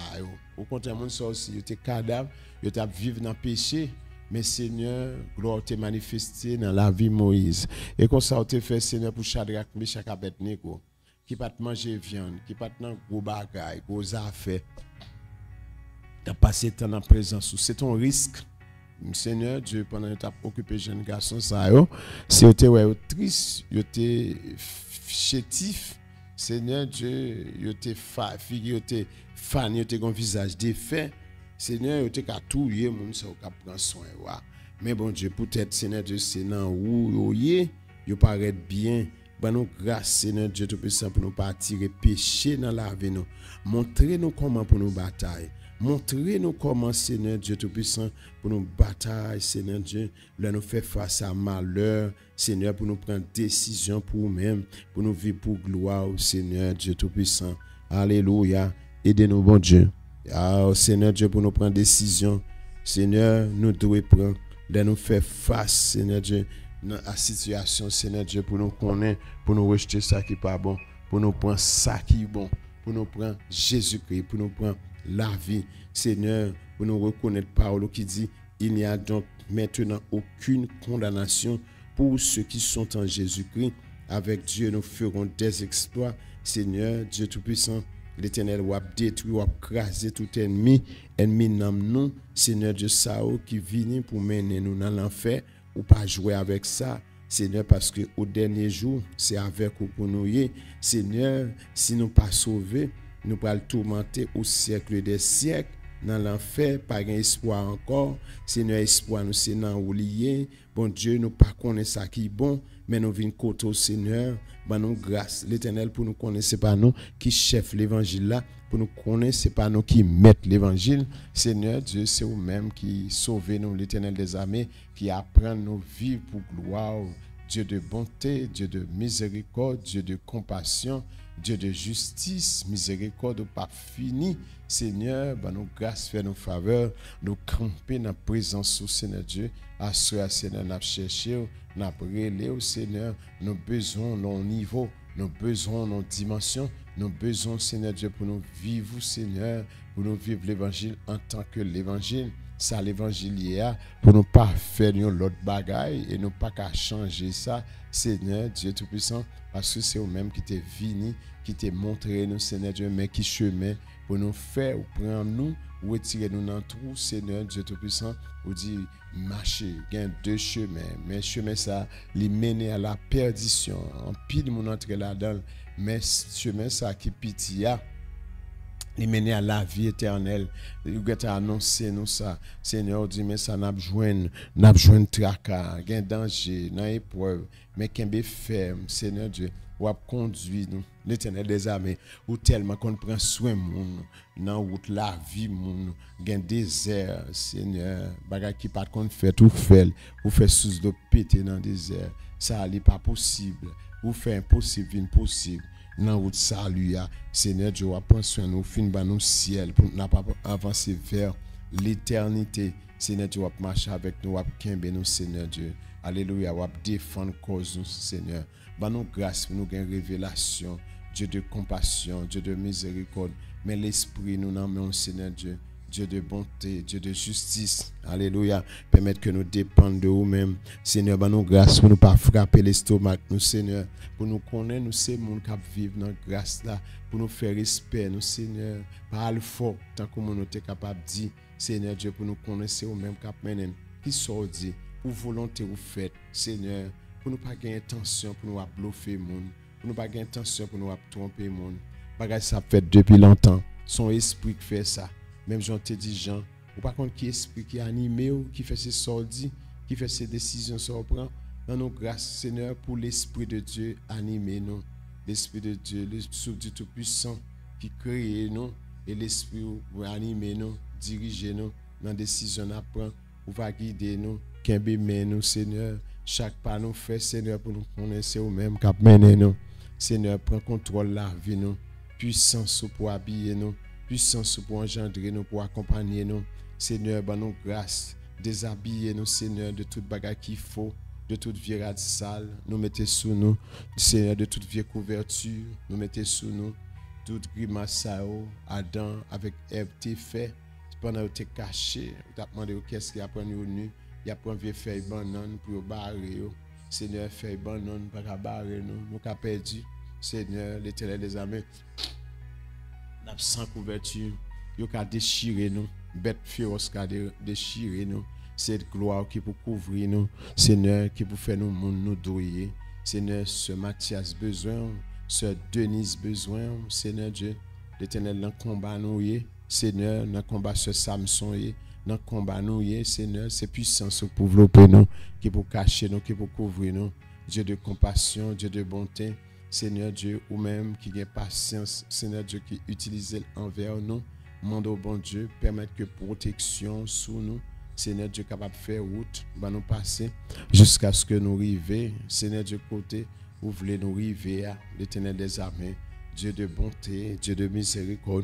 Au contraire, mon ça aussi, il était cadavre, il était vivre dans le péché. Mais Seigneur, gloire te manifester dans la vie Moïse. Et comme ça, tu fait Seigneur pour Shadrach, Meshach, Abednego, qui pas manger viande, qui pas dans gros bagaille, gros affaires. Tu as passé temps en présence. C'est ton risque. Seigneur Dieu, pendant que tu as occupé jeune garçon, ça, si tu es triste, tu es chétif, Seigneur Dieu, tu es figure, tu es fan, tu as un visage défait. Seigneur, tu as tout lié, mon ça prend soin. Mais bon Dieu, peut-être, Seigneur Dieu, c'est dans où vous paraît bien. Ben nous grâce, Seigneur Dieu, tout puissant, pour nous pas attirer péché dans la vie. Montrez-nous comment pour nous batailler. Montrez-nous comment, Seigneur Dieu Tout-Puissant, pour nous batailler, Seigneur Dieu, là nous faire face à malheur, Seigneur, pour nous prendre décision pour nous-mêmes, pour nous vivre pour gloire, Seigneur Dieu Tout-Puissant. Alléluia. Aidez-nous, bon Dieu. Seigneur Dieu, pour nous prendre décision, Seigneur, nous devons prendre, là nous faire face, Seigneur Dieu, dans la situation, Seigneur Dieu, pour nous connaître, pour nous rejeter ça qui n'est pas bon, pour nous prendre ça qui est bon, pour nous prendre Jésus-Christ, pour nous prendre la vie, Seigneur, pour nous reconnaître parole qui dit, il n'y a donc maintenant aucune condamnation pour ceux qui sont en Jésus-Christ. Avec Dieu, nous ferons des exploits. Seigneur, Dieu Tout-Puissant, l'Éternel va détruire, va craser tout ennemi dans nous. Seigneur Dieu, ça qui vient pour mener nous dans l'enfer, ou pas jouer avec ça. Seigneur, parce que au dernier jour, c'est avec vous pour nous. Seigneur, si nous pas sauvés, nous allons tourmenter au siècle des siècles dans l'enfer, pas espoir encore. Seigneur, espoir nous c'est dans oublier. Bon Dieu, nous pas connaître ça qui est bon, mais nous venons côté au Seigneur, ben nous grâce l'Éternel pour nous connaître, c'est pas nous qui chef l'évangile là, pour nous connaître, c'est pas nous qui mettent l'évangile. Seigneur Dieu, c'est vous-même qui sauvez nous, l'Éternel des armées, qui apprend nos vies pour gloire. Dieu de bonté, Dieu de miséricorde, Dieu de compassion, Dieu de justice, miséricorde pas fini. Seigneur, ben nous grâce, fais nos faveurs, nous camper dans la présence au Seigneur Dieu. À ce Seigneur, nous cherché, nous relé au Seigneur, nous besoin nos niveaux, nous besoin nos dimensions, nous besoin Seigneur Dieu pour nous vivre, Seigneur, pour nous vivre l'évangile en tant que l'évangile. Ça l'évangile pour nous pas faire l'autre bagaille et nous pas qu'à changer ça, Seigneur Dieu Tout-Puissant, parce que c'est vous-même qui t'est venu, qui t'est montré nous, Seigneur Dieu, mais qui chemin pour nous faire ou prendre nous, ou retirer nous dans le trou, Seigneur Dieu Tout-Puissant, ou dit marcher, il y a deux chemins, mais chemin ça, les mener à la perdition, en pile mon entrer là-dedans, mais chemin ça qui pitié. Il mène à la vie éternelle. Il a annoncé nous ça. Seigneur dit, mais ça n'a besoin tracas, gain danger, dans épreuve, mais qu'un ferme, Seigneur Dieu, ou a conduit nous, l'Éternel des armées, ou tellement qu'on prend soin moun, dans route la vie moun, gain désert, Seigneur, bagay qui pas qu'on fait tout fait, ou fait sous de péter dans désert, ça n'est pas possible, ou fait impossible, impossible. Dans route salut, Seigneur Dieu, prends soin nous, fin ban nous ciel pour nous avancer vers l'éternité. Seigneur Dieu, marcher avec nous, kembe nous, Seigneur Dieu. Alléluia, défendre cause nous, Seigneur. Ban nous grâce pour nous gagner révélation, Dieu de compassion, Dieu de miséricorde, mais l'esprit nous n'en Seigneur Dieu. Dieu de bonté, Dieu de justice. Alléluia. Permettre que nous dépendions de nous-mêmes. Seigneur, ben nous grâce pour nous pas frapper l'estomac, nous, Seigneur. Pour nous connaître, nous, c'est monde qui vivent dans la grâce là. Pour nous faire respect, nous, Seigneur. Pas le fort, tant que nous sommes capables de dire, Seigneur Dieu, pour nous connaître, c'est nous-mêmes qui mènent. Qui sont dit, pour volonté ou fait, Seigneur. Pour nous pas gagner intention, pour nous bluffer le monde. Pour nous pas gagner intention, pour nous tromper le monde. Bagage ça fait depuis longtemps. Son esprit qui fait ça. Même Jean te dit, Jean, ou par contre qui esprit qui animé ou qui fait ses sorties, qui fait ses décisions sur prend. Dans nos grâces, Seigneur, pour l'Esprit de Dieu animer nous. L'Esprit de Dieu, l'Esprit du Tout-Puissant qui crée nous et l'Esprit pour animer nous, diriger nous dans la décision à prendre, pour va guider nous, qui nous, Seigneur. Chaque pas nous fait, Seigneur, pour nous connaître nous-mêmes, qui mener nous. Seigneur, prends contrôle de la vie nous. Puissance pour habiller nous. Puissance pour engendrer nous, pour accompagner nous. Seigneur, ben nous grâce. Déshabiller nous, Seigneur, de toute bagarre qu'il faut, de toute vieille rade sale. Nous mettez sous nous, Seigneur, de toute vieille couverture. Nous mettez sous nous, toute grimace, Adam, avec Ève, t'es fait. Pendant que tu es caché, tu as demandé qu'est-ce qu'il y a pris au nu. Il y a pris un vieux feuille banane pour barrer. Seigneur, feuille banane, pas qu'à barrer nous. Nous avons perdu. Seigneur, l'Éternel des armées. Nous sans couverture. Nous avons déchiré nous. Bête féroce qui a déchiré nous. Cette gloire qui peut couvrir nous. Seigneur, qui peut faire nous nous douiller. Seigneur, ce Mathias besoin. Ce Denise besoin. Seigneur Dieu, l'Éternel dans le combat nous. Seigneur, dans le combat ce Samson, dans le combat nous, Seigneur, c'est puissance pour développer nous, qui pour cacher nous, qui pour couvrir nous. Dieu de compassion, Dieu de bonté, Seigneur Dieu, ou même qui a patience, Seigneur Dieu, qui utilise envers nous. Mande au bon Dieu, permettre que protection sous nous, Seigneur Dieu, capable de faire route, va nous passer jusqu'à ce que nous arrivions. Seigneur Dieu, côté, vous voulez nous arriver à l'Éternel des armées, Dieu de bonté, Dieu de miséricorde.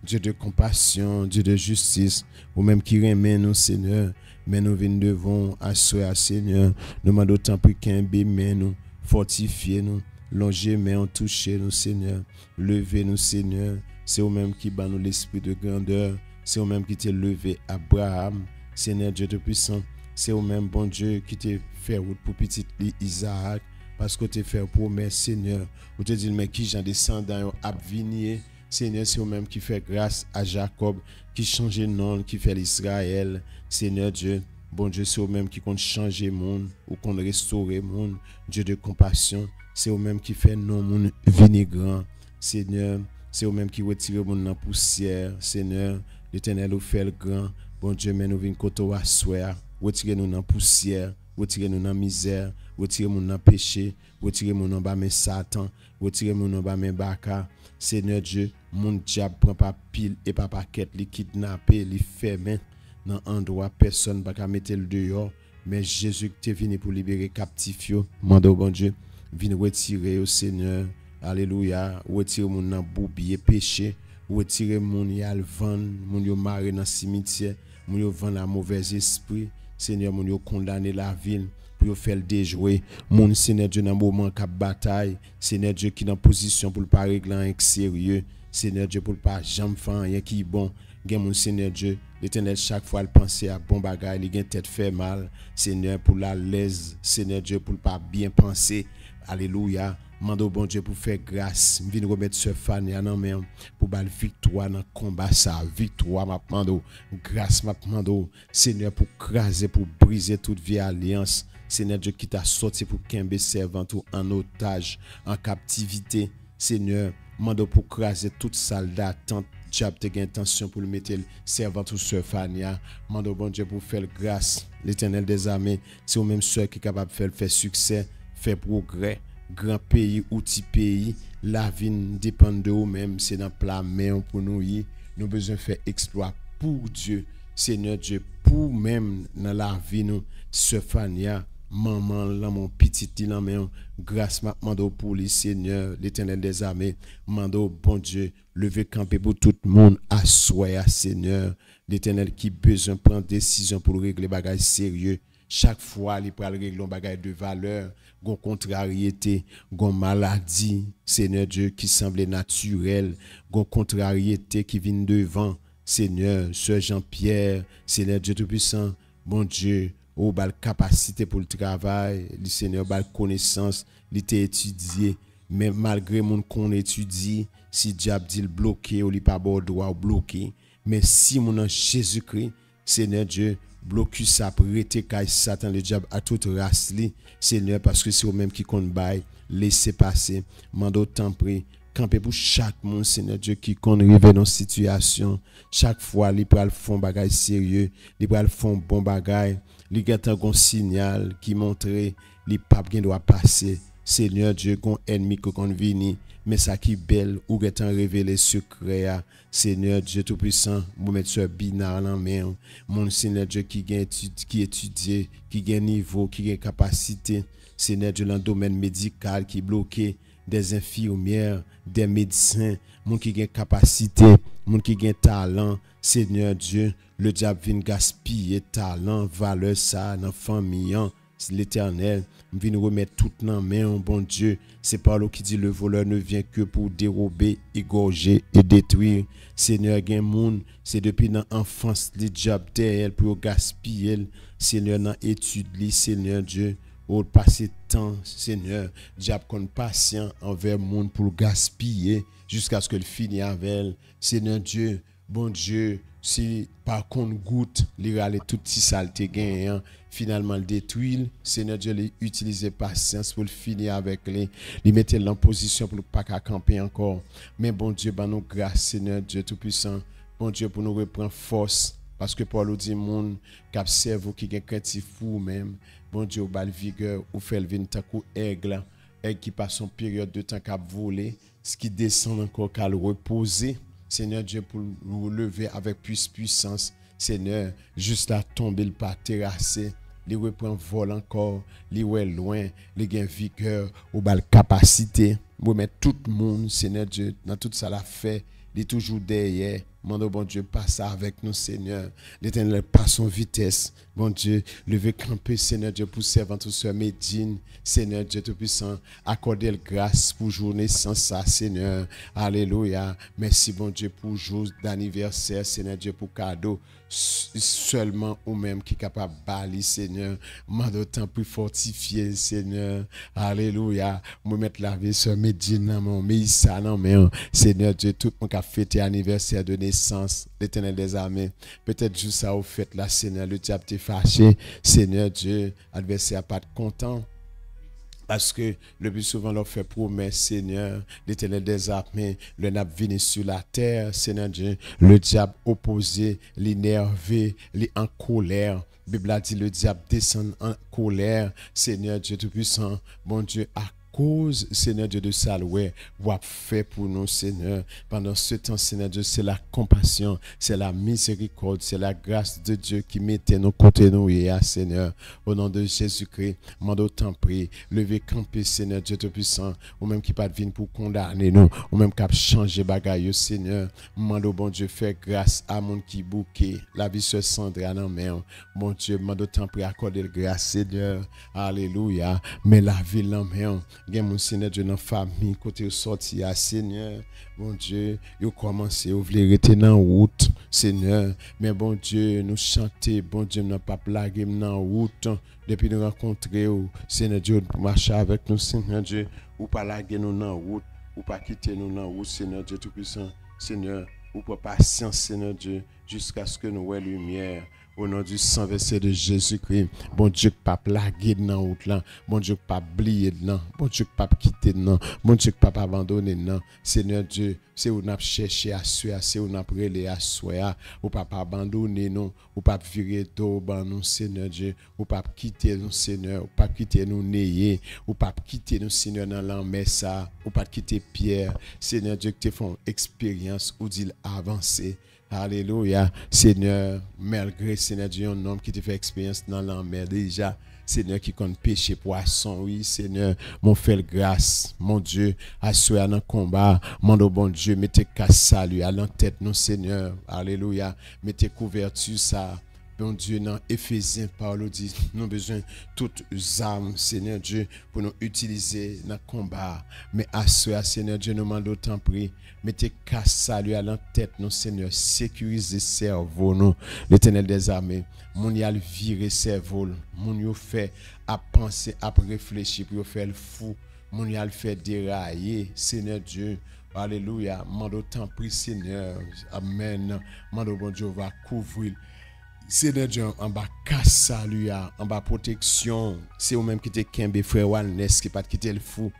Dieu de compassion, Dieu de justice, ou même qui remet nous, Seigneur, mais nous venons devant assurer, Seigneur, nous demandons autant plus qu'un bébé, nous, fortifier nous, longer, mais en toucher nous, Seigneur, lever nous, Seigneur, c'est vous-même qui bat nous l'esprit de grandeur, c'est vous-même qui t'a levé Abraham, Seigneur Dieu de puissant, c'est vous-même, bon Dieu, qui t'a fait route pour petit Isaac, parce que tu fait promesse, Seigneur, vous te dites, mais qui j'en descendant à venir. Seigneur, c'est vous-même qui fait grâce à Jacob, qui change le nom, qui fait l'Israël. Seigneur Dieu, bon Dieu, c'est vous-même qui compte changer le monde, ou qu'on restaure le monde. Dieu de compassion, c'est vous-même qui fait non monde vinaigre. Seigneur, c'est vous-même qui retire le monde dans la poussière. Seigneur, l'Éternel nous fait le grand. Bon Dieu, mais nous venons côté à soir. Retirez-nous dans la poussière, retirez-nous dans la misère, retirez-nous dans le péché, retirez-nous dans le bas Satan, retirez-nous dans le bas baka. Seigneur Dieu, mon diable prend pas pile et pas paquet, les kidnapper, les fermer dans un endroit, personne ne va mettre le dehors. Mais Jésus qui est venu pour libérer captifs, mande au bon Dieu, viens retirer au Seigneur. Alléluia, retire mon nan boubier péché, retire mon yal vendre, mon yo maré dans cimetière, mon yo vendre la mauvais esprit. Seigneur, mon yo condamner la ville. Pour faire le déjouer, mon Seigneur Dieu dans moment cap bataille, Seigneur Dieu qui dans position pour pas régler un sérieux, Seigneur Dieu pour pas jamais faire rien qui bon, gen mon Seigneur Dieu, l'Éternel chaque fois il penser à bon bagage, il gen tête fait mal, Seigneur pour la l'aise, Seigneur Dieu pour pas bien penser. Alléluia. Mande au bon Dieu pour faire grâce. Viens remettre ce Fania dans main pour bal victoire dans combat ça. Victoire m'a mando. Grâce m'a mando. Seigneur pour craser, pour briser toute vieille alliance. Seigneur Dieu qui t'a sorti pour qu'un servant ou en otage, en captivité. Seigneur, mande pour craser toute soldat tant diable te gain intention pour le mettre servant ou sœur Fania. Mande au bon Dieu pour faire grâce. L'Éternel des armées, c'est au même sœur qui est capable de faire succès, faire progrès. Grand pays ou petit pays, la vie dépend de vous-même, c'est dans plat main pour nous. Nous besoin faire exploit pour Dieu, Seigneur Dieu, pour même dans la vie nous, ce Fania, maman, là mon petit là main, grâce mando pour les Seigneur, l'Éternel des armées, mando bon Dieu, lever camper pour tout le monde, assoyer Seigneur, l'Éternel qui besoin prendre décision pour régler bagages sérieux. Chaque fois, il peut régler un bagage de valeur, gon contrariété, gon maladie, Seigneur Dieu, qui semble naturel, gon contrariété qui vient devant, Seigneur, Sœur Jean-Pierre, Seigneur Dieu Tout-Puissant, bon Dieu, au bal capacité pour le travail, le Seigneur, bal connaissance, il était étudié, mais malgré mon qu'on étudie, si diable dit le bloqué, ou il pas bon droit bloqué, mais si mon en Jésus-Christ, Seigneur Dieu, blocus ça prêter car Satan le diable à toute race li Seigneur parce que c'est eux même qui compte bail laissez passer mande autant prix camper pour chaque monde, Seigneur Dieu, qui connaît dans nos situations. Chaque fois, il peut faire un bagage sérieux, il peut faire un bon bagage, il y a un signal qui montre les papes qui doivent passer. Seigneur Dieu, qu'on ennemi qu'on vini, mais ça qui belle ou qu'est révélé secret. Seigneur Dieu tout-puissant, vous mettez ce binar en main. Mon Seigneur Dieu qui étudie, qui a niveau, qui a capacité. Seigneur Dieu, dans le domaine médical qui est bloqué, des infirmières, des médecins, mon qui a capacité, mon qui a talent. Seigneur Dieu, le diable vient gaspiller talent, valeur ça dans la famille. L'Éternel vient remettre tout dans la main, bon Dieu. C'est par là qui dit le voleur ne vient que pour dérober, égorger et détruire. Seigneur, il y a un monde, c'est depuis l'enfance, les diables derrière pour gaspiller. Seigneur, dans l'étude, Seigneur Dieu, au passer temps, Seigneur, diable qu'on patient envers le monde pour gaspiller jusqu'à ce qu'il finisse avec elle. Seigneur Dieu, bon Dieu, si par contre goutte, il râle tout si saleté gagne, finalement le détruire, Seigneur Dieu, il utilise patience pour le finir avec lui, il mettre en position pour ne pas camper encore. Mais bon Dieu, ben nous grâce, Seigneur Dieu tout-puissant, bon Dieu, pour nous reprendre force, parce que Paul dit, monde qui observe, qui est craintif pour même, bon Dieu, bal vigueur, ou fait le vin tant qu'au aigle qui passe son période de temps qu'à voler, ce qui descend encore qu'à le reposer. Seigneur Dieu, pour nous lever avec puissance, Seigneur, juste à tomber le pas terrassé, les reprend vol encore, les ouais loin, les gain vigueur, ou bal capacité, pour mettre tout le monde, Seigneur Dieu, dans tout ça la fait, il est toujours derrière. Mon bon Dieu, passe avec nous, Seigneur. L'Éternel passe en vitesse. Bon Dieu, levez camper, Seigneur Dieu, pour servir tout ce Médine. Seigneur Dieu Tout-Puissant, accordez le grâce pour journée sans ça, Seigneur. Alléluia. Merci, bon Dieu, pour jour d'anniversaire, Seigneur Dieu, pour cadeau. Seulement ou même qui est capable de balayer, Seigneur. Mande temps pour fortifier, Seigneur. Alléluia. Moi mettre la vie sur Médine, mais ça, non, mais Seigneur Dieu, tout le monde qui a fêté anniversaire de naissance, l'Éternel des armées. Peut-être juste ça au fait là, Seigneur, le diable t'est fâché. Seigneur Dieu, adversaire pas content. Parce que le plus souvent, leur fait promesse, Seigneur, l'Éternel des armées, le n'a venu sur la terre, Seigneur Dieu, le diable opposé, l'énervé, les en colère. La Bible a dit le diable descend en colère, Seigneur Dieu Tout-Puissant, bon Dieu, à cause, Seigneur Dieu, de ça, ouais, vous fait pour nous, Seigneur. Pendant ce temps, Seigneur Dieu, c'est la compassion, c'est la miséricorde, c'est la grâce de Dieu qui mettait nos côtés, nous, Seigneur. Au nom de Jésus-Christ, mando t'en prie, levez camper, Seigneur Dieu Tout-Puissant, ou même qui pas de venir pour condamner nous, ou même qui a changé bagaille, Seigneur. Mando, bon Dieu, fait grâce à mon qui bouquet, la vie se cendra dans main. Bon Dieu, mando t'en prie, accorder le grâce, Seigneur. Alléluia. Mais la vie en main. Gen mon Seigneur Dieu dans famille côté sorti à Seigneur bon Dieu yo commencé ou vle rete dans route Seigneur mais bon Dieu nous chanter bon Dieu n'a pas plaguer dans route depuis nous rencontrer Seigneur Dieu pour marcher avec nous Seigneur Dieu ou pas laguer nous dans route ou pas quitter nous dans route Seigneur Dieu tout-puissant Seigneur ou pour patience Seigneur Dieu jusqu'à ce que nous voyons lumière. Au nom du sang versé de Jésus-Christ, bon Dieu pas plaguer dans route là, bon Dieu pas oublier là, bon Dieu pas quitter là, bon Dieu pas abandonner là. Seigneur Dieu, c'est où n'a cherché à soi, c'est où n'a relé à soi, ou pas abandonner nous, ou pas virer d'eau ban nous Seigneur Dieu, ou pas quitter nous Seigneur, ou pas quitter nous néer, ou pas quitter nous Seigneur dans l'enmer ça, ou pas quitter Pierre, Seigneur Dieu que te font expérience ou dit avancer. Alléluia, Seigneur, malgré Seigneur Dieu, un homme qui te fait expérience dans la mer déjà, Seigneur qui compte péché poisson, oui, Seigneur, mon fait grâce, mon Dieu, assoyez dans le combat, mon bon Dieu, mettez casse salut à l'entête, non Seigneur, alléluia, mettez couverture ça. Bon Dieu, dans Éphésiens, Paul dit, nous avons besoin de toutes les armes, Seigneur Dieu, pour nous utiliser dans le combat. Mais à ce Seigneur Dieu, nous demandons tant prix. Mettez casse salut à l'entête, nous, Seigneur. Sécurisez cerveau, nous, l'Éternel des armées. Mon y a viré cerveau, mon y a fait à penser, à réfléchir, pour faire le fou. Mon y a fait dérailler, Seigneur Dieu. Alléluia. Mando tant prix, Seigneur. Amen. Mando bon Dieu va couvrir. Seigneur Dieu, en bas casse salut, en bas protection. C'est vous même qui te kembe frère Walnes qui pas quitter le fou.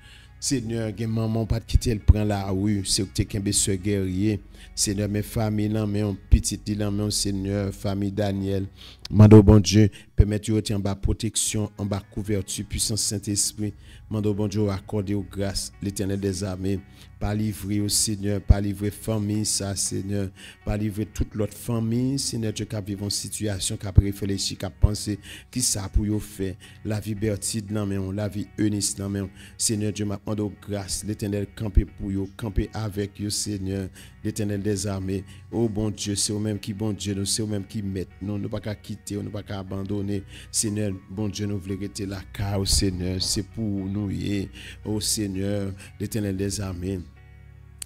Seigneur, gen maman pas quitter elle prend la rue, c'est que t'es sœur guerrier. Seigneur, mes familles là, mais on petite là, mais Seigneur, famille Daniel. Mando bon Dieu, permettez en bas protection, en bas couverture, puissance Saint-Esprit. Mando bon Dieu, accordez aux grâces, l'Éternel des armées. Pas livrer au Seigneur, pas livrer famille, ça, Seigneur. Pas livrer toute l'autre famille, Seigneur Dieu, qui vivent en situation, qui a réfléchi, qui a pensé, qui ça pour y faire. La vie Bertide, non, mais la vie Eunice, non, mais Seigneur Dieu, m'a demandé grâce, l'Éternel camper pour vous, camper avec vous, Seigneur, l'Éternel des armées. Oh bon Dieu, c'est vous-même qui bon Dieu, nous, c'est vous-même qui met. Nous ne pouvons pas quitter, nous ne pouvons pas abandonner. Seigneur, bon Dieu, nous voulons rester là, car, Seigneur, c'est pour nous, oh Seigneur, l'Éternel des armées.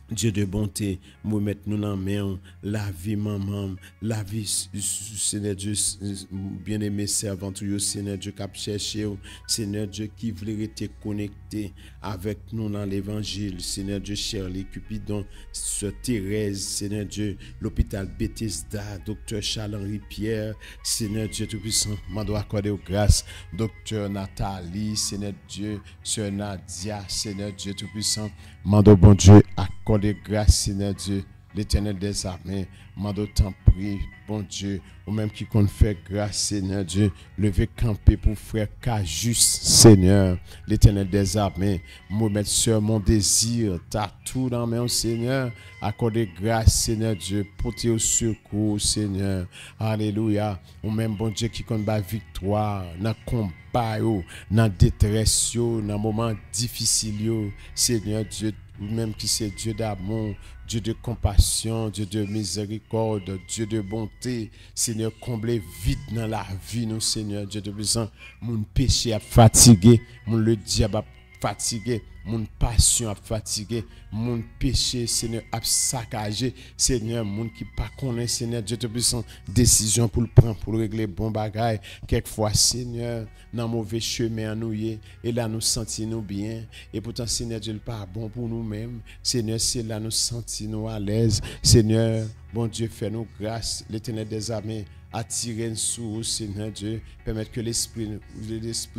Dieu de bonté, nous mettons nous en main la vie maman, la vie Seigneur Dieu, bien-aimé servant, Seigneur Dieu qui a cherché, Seigneur Dieu qui voulait être connecté avec nous dans l'évangile, Seigneur Dieu, Shirley Cupidon, Sœur Thérèse, Seigneur Dieu, l'hôpital Bethesda, Docteur Charles-Henri Pierre, Seigneur Dieu Tout-Puissant, m'en dois accorder aux grâces, Docteur Nathalie, Seigneur Dieu, Sœur Nadia, Seigneur Dieu Tout-Puissant, m'en dois bon Dieu accorder grâce, Seigneur Dieu, l'Éternel des armées, mando t'en prie, bon Dieu, ou même qui compte faire grâce, Seigneur Dieu, lever camper pour frère Cajus, Seigneur, l'Éternel des armées, moi mettre sur mon désir, t'as tout dans mes Seigneur, accorder grâce, Seigneur Dieu, porter au secours, Seigneur, alléluia, ou même bon Dieu qui compte la victoire, dans combat, dans détresse, dans moment difficile, Seigneur Dieu, ou même qui c'est Dieu d'amour, Dieu de compassion, Dieu de miséricorde, Dieu de bonté, Seigneur, comblez vite dans la vie, nous, Seigneur, Dieu de puissant, mon péché a fatigué, mon le diable a fatigué, mon passion a fatigué, mon péché, Seigneur, a saccagé, Seigneur, mon qui pas connaît, Seigneur, Dieu te puissant, décision pour le prendre, pour régler bon bagaille, quelquefois, Seigneur, dans mauvais chemin à nous, et là nous sentons bien, et pourtant, Seigneur, Dieu, le pas bon pour nous-mêmes, Seigneur, c'est là nous sentons à l'aise, Seigneur, bon Dieu, fais-nous grâce, l'Éternel des armées, attirer nous sous, Seigneur Dieu, permettre que l'Esprit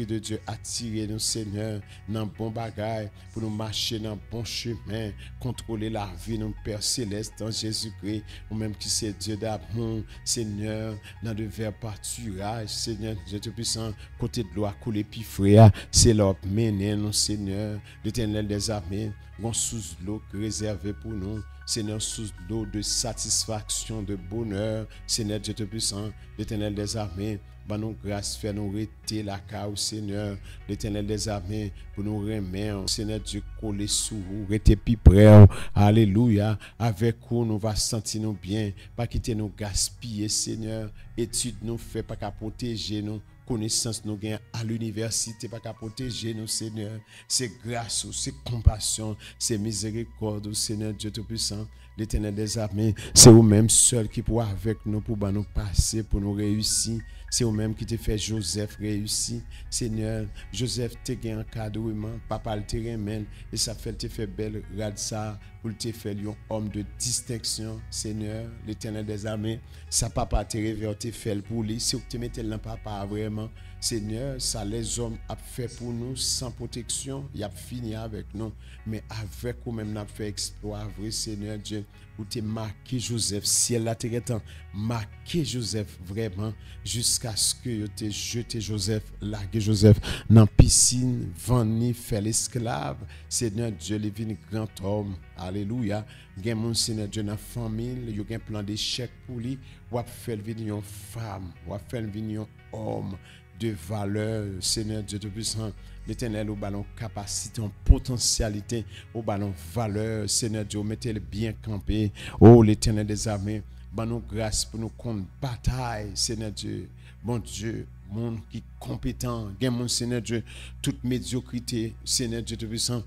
de Dieu attire nous, Seigneur, dans bon bagaille, pour nous marcher dans bon chemin, contrôler la vie, nous, Père Céleste, dans Jésus-Christ, ou même qui c'est Dieu d'amour, Seigneur, dans de verts pâturages, Seigneur, Dieu Tout-Puissant, côté de l'eau à couler, puis frère, c'est l'ordre mener nous, Seigneur, l'Éternel des armées, on sous l'eau réservée pour nous, Seigneur, sous l'eau de satisfaction, de bonheur, Seigneur Dieu Tout-Puissant, l'Éternel des armées, bah nous grâce, fais nous rester la cause, Seigneur, l'Éternel des armées, pour nous remettre, Seigneur Dieu, coller sous vous, rester plus près, alléluia, avec vous, nous va sentir nous bien, pas quitter nous gaspiller, Seigneur, étude nous fait, pas qu'à protéger nous, connaissance nous gagne à l'université, pas qu'à protéger nous, Seigneur. C'est grâce, c'est compassion, c'est miséricorde, Seigneur Dieu Tout-Puissant, l'Éternel des armées. C'est vous-même seul qui pourra avec nous pour nous passer, pour nous réussir. C'est vous-même qui te fait Joseph réussir. Seigneur, Joseph te gagne encadrement, papa le te remène, et ça fait te fait belle rade ça, pour te faire un homme de distinction, Seigneur, l'Éternel des armées. Sa papa te réveille, te fait pour lui. Si vous te mettez là, papa, vraiment, Seigneur, ça les hommes a fait pour nous sans protection, il a fini avec nous, mais avec vous-même, n'a fait exploit, vrai Seigneur Dieu, où tu marqué Joseph, ciel la terre, marqué Joseph vraiment, jusqu'à ce que tu aies jeté Joseph, largué Joseph dans la piscine, vendu, fait l'esclave, Seigneur Dieu, les vignes grand homme, alléluia, il y a mon Seigneur Dieu dans la famille, il y a un plan d'échec pour lui, ou a fait venir une femme, ou a fait venir un homme, de valeur, Seigneur Dieu Tout-Puissant, l'Éternel au ballon capacité, en potentialité, au ballon valeur, Seigneur Dieu, mettez-le bien campé, oh l'Éternel des armées, nous grâce pour nous contre bataille, Seigneur Dieu, bon Dieu, monde qui compétent, gain mon Seigneur Dieu, toute médiocrité, Seigneur Dieu Tout-Puissant,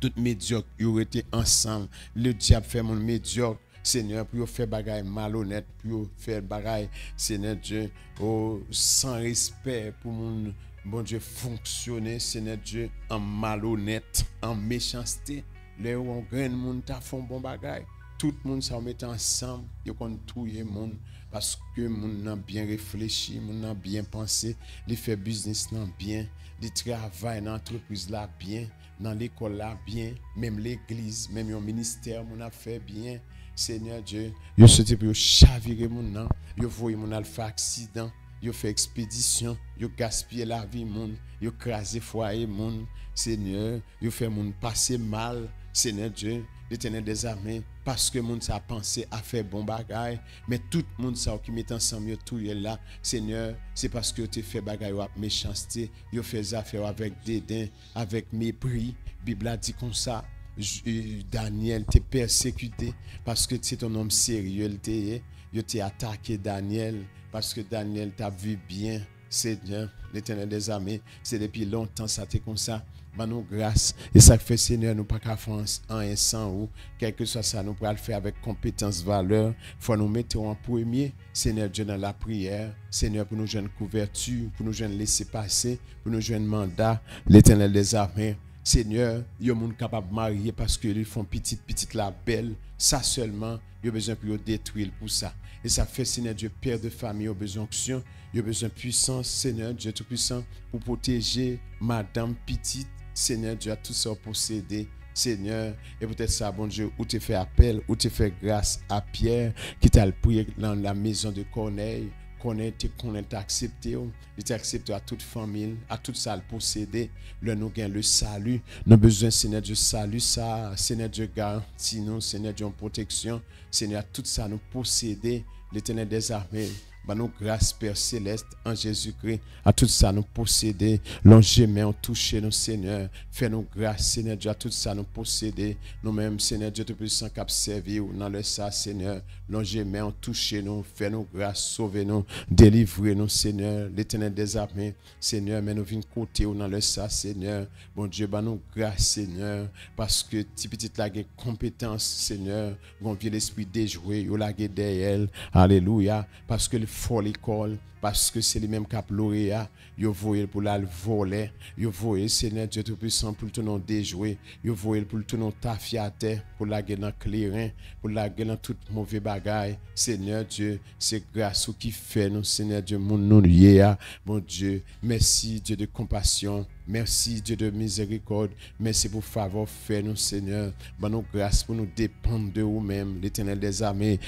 toute médiocrité ensemble, le diable fait mon médiocre, Seigneur, pour faire bagaille malhonnête, pour faire bagaille, Seigneur Dieu, oh, sans respect pour mon bon Dieu fonctionner, Seigneur Dieu, en malhonnête, en méchanceté. Là où on graine moun ta font bon bagaille. tout le monde ça met ensemble, yo kon touyer monde parce que monde nan bien réfléchi, monde nan bien pensé, li fait business nan bien, li travail dans entreprise là bien, dans l'école là bien, même l'église, même un ministère mon a fait bien. Seigneur Dieu, yo souhaite pour chavirer mon nan, yo voye mon al fait accident, yo fait expédition, yo gaspiller la vie moun, yo craser foyer moun. Seigneur, yo fait moun passer mal. Seigneur Dieu, l'Éternel des armées, parce que moun sa pensé à faire bon bagay, mais tout le monde ça qui met ensemble yo tout là, Seigneur, c'est parce que tu fait bagay ou méchanceté, yo fait affaire avec dédain, avec mépris. Bible a dit comme ça. Daniel t'es persécuté parce que c'est un homme sérieux, il t'es attaqué Daniel parce que Daniel t'a vu bien. Seigneur, l'Éternel des armées, c'est depuis longtemps ça t'est comme ça. Nous grâce et ça fait Seigneur nous pas qu'à faire en instant ou quel que soit ça nous pourra le faire avec compétence valeur. Faut nous mettre en premier Seigneur Dieu dans la prière. Seigneur pour nous joindre couverture, pour nous joindre laisser passer, pour nous joindre mandat. L'Éternel des armées. Seigneur, il y a des gens capables de marier parce qu'ils font petite la belle. Ça seulement, il y a besoin pour détruire pour ça. Et ça fait, Seigneur Dieu, Père de famille, il y a besoin d'action, il y a besoin de puissance, Seigneur Dieu Tout-Puissant, pour protéger Madame Petite, Seigneur Dieu, à tout ça posséder. Seigneur, et peut-être ça, bon Dieu, où tu fais appel, où tu fais grâce à Pierre, qui t'a prié dans la maison de Corneille. Qu'on est accepté, il est accepté à toute famille, à toute salle possédée. Nous gagnons le salut. Nous avons besoin, Seigneur Dieu, salut ça. Seigneur Dieu, garantit nous, Seigneur Dieu, en protection. Seigneur, tout ça nous posséder. L'Éternel des armées. Nous grâce Père céleste en Jésus-Christ à tout ça nous posséder longément toucher nous Seigneur fais-nous grâce Seigneur Dieu à tout ça nous posséder nous-mêmes Seigneur Dieu Tout-Puissant qui a servi dans le ça Seigneur longément toucher nous fais-nous grâce sauver nous délivrer nous Seigneur l'Éternel des armées Seigneur mais nous venons côté dans le ça Seigneur bon Dieu nous grâce Seigneur parce que petit la compétence Seigneur bon vieux l'esprit déjoué yo la derrière alléluia parce que faut l'école parce que c'est les mêmes cap lauréat yo voyé pour la voler yo voyé Seigneur Dieu Tout-Puissant pour tout nom déjouer yo voyé pour tout nom tafiate pour la guerre dans clairin pour la guerre dans tout mauvais bagaille Seigneur Dieu c'est grâce qui fait nous Seigneur Dieu mon nom mon Dieu merci Dieu de compassion. Merci Dieu de miséricorde. Merci pour faveur fait nous Seigneur. Nous grâce pour nous dépendre de vous-même. L'Éternel des armées.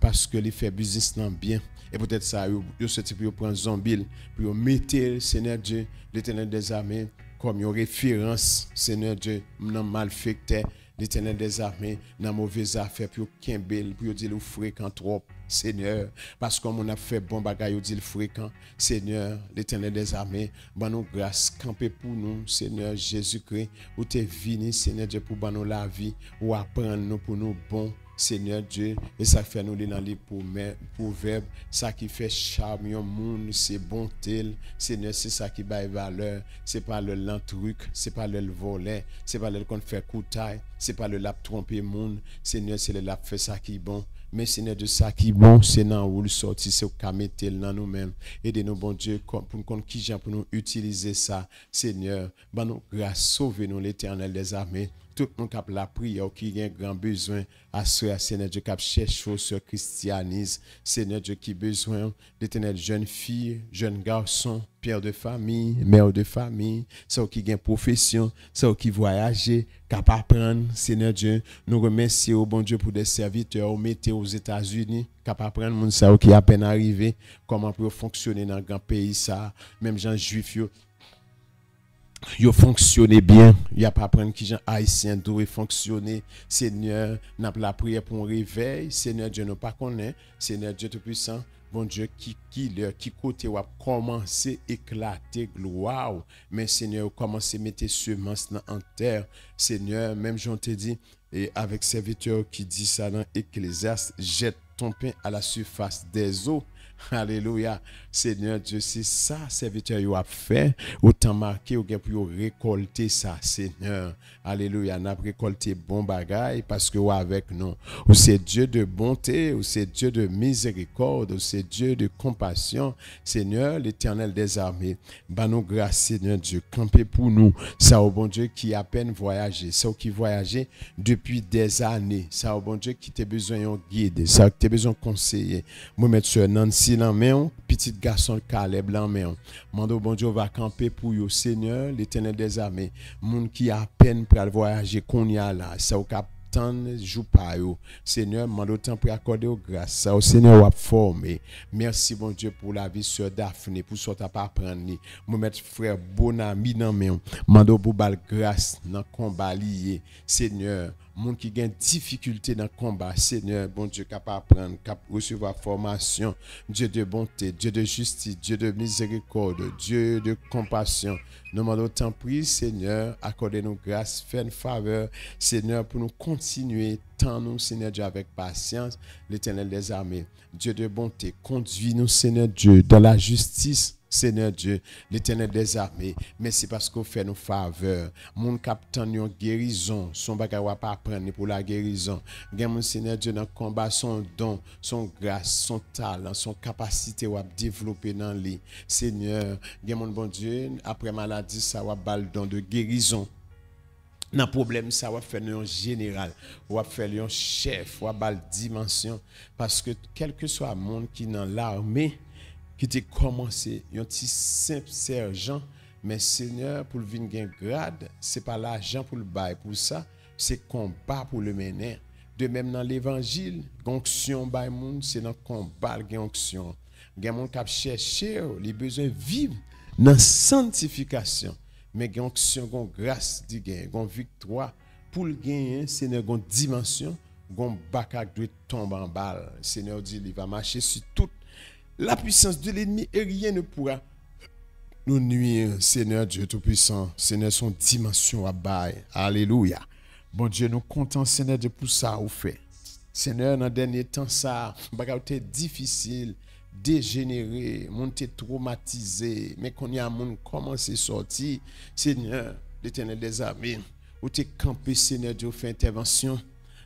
Parce que les fait business non bien. Et peut-être ça, vous souhaitez pour prendre zombie, pour mettre Seigneur Dieu, l'Éternel des armées, comme une référence, Seigneur Dieu, non malfecté, l'Éternel des armées, dans mauvaise affaire, pour Kimbel, pour dire le fréquent trop, Seigneur, parce qu'on a fait bon bagaille, dit le fréquent, Seigneur, l'Éternel des armées, nous grâce, camper pour nous, Seigneur Jésus-Christ, où tu es venu, Seigneur Dieu, pour nous la vie, ou apprendre nous pour nous bon. Seigneur Dieu, et ça fait nous dans les proverbes, ça qui fait charme au monde, c'est bonté. Seigneur, c'est ça qui baille valeur. C'est pas le lent truc, c'est pas le volet, c'est pas le qu'on fait coutaille, c'est pas le lap tromper monde. Seigneur, c'est le lap fait ça qui est bon. Mais Seigneur de ça qui est bon, c'est dans où le sorti, c'est au mettre dans nous-mêmes. Aidez-nous, bon Dieu, pour nous qui gens pour nous utiliser ça. Seigneur, nous grâce, sauvez-nous l'Éternel des armées. Tout le monde qui a la prière, qui a un grand besoin, à ce Seigneur Dieu qui a cherché sur le christianisme. Seigneur Dieu qui a besoin d'Éternel jeune fille, jeune garçon, père de famille, mère de famille, ceux qui ont une profession, ceux qui voyagent, qui apprennent. Seigneur Dieu, nous remercions au bon Dieu pour des serviteurs, au mettez aux États-Unis, qui apprennent moun ça qui à peine arrivé, comment pour fonctionner dans un grand pays ça, même gens juifs yo fonctionne bien, il y a pas prendre qui gens haïtiens doivent fonctionner. Seigneur, n'a pas la prière pour un réveil. Seigneur Dieu nous pas connaît. Seigneur Dieu Tout-Puissant, bon Dieu qui côté va commencer éclater gloire. Mais Seigneur, commencer mettre semence en terre. Seigneur, même j'en te dit et avec serviteur qui dit ça dans Ecclésiaste, jette ton pain à la surface des eaux. Alléluia. Seigneur Dieu, c'est ça, serviteur, il a fait. Autant marqué, ou pour récolter ça, Seigneur. Alléluia. On a récolté bon bagaille parce que vous avec nous. Ou c'est Dieu de bonté, ou c'est Dieu de miséricorde, ou c'est Dieu de compassion. Seigneur, l'Éternel des armées, bah nous grâce, Seigneur Dieu, campez pour nous. Ça, au bon Dieu qui à peine voyagé, ça qui voyageait depuis des années. Ça, au bon Dieu qui t'a besoin d'un guide, ça qui t'a besoin de conseiller. Moi, mettre sur Nancy dans main, petit garçon Caleb dans main. Mando bon Dieu va camper pour yo, Seigneur, l'Éternel des armées. Moun qui à peine pour voyager qu'on y a là, ça au cap joue pas yo. Seigneur, mando temps pour accorder aux grâce. Ça au Seigneur a formé. Merci bon Dieu pour la vie sur Daphné, pour ce que pas apprendre. Moi mettre frère Bonami dans main. Mando pour bal grâce dans combat lié. Seigneur, moun qui gagne difficulté dans le combat, Seigneur, bon Dieu, capable d'apprendre, capable de recevoir formation, Dieu de bonté, Dieu de justice, Dieu de miséricorde, Dieu de compassion. Nous demandons tant pris, Seigneur, accordez-nous grâce, faites une faveur, Seigneur, pour nous continuer, tant nous, Seigneur Dieu, avec patience, l'Éternel des armées, Dieu de bonté, conduis-nous, Seigneur Dieu, dans la justice, Seigneur Dieu, l'Éternel des armées, merci parce qu'on fait nos faveurs. Mon capitaine, une guérison, son bagage va pas prendre pour la guérison. Mon Seigneur Dieu, dans le combat, son don, son grâce, son talent, son capacité va développer dans lui. Seigneur, mon bon Dieu, après maladie, ça va bal don de guérison. Dans le problème, ça va faire un général, va faire un chef, va bal dimension. Parce que quel que soit le monde qui est dans l'armée, qui t'a commencé un petit simple sergent, mais Seigneur, pour le venir grade, c'est pas l'argent pour le bail pour ça, c'est combat pour le mener. De même dans l'évangile, l'onction bail monde, c'est dans combat l'onction. Il y a des gens qui cherchent les besoins vivre dans sanctification, mais l'onction, grâce, une victoire pour le gagner, Seigneur, une dimension, un bakak doit tomber en balle. Seigneur dit, il va marcher sur toute la puissance de l'ennemi et rien ne pourra nous nuire, Seigneur Dieu Tout-Puissant. Seigneur, son dimension à bail. Alléluia. Bon Dieu, nous comptons, Seigneur Dieu, pour ça ou fait. Seigneur, dans le dernier temps, ça a difficile, dégénéré, monté traumatisé, mais qu'on y a monde commencé à sortir. Seigneur, l'Éternel des armées, où tu es campé, Seigneur Dieu, fait intervention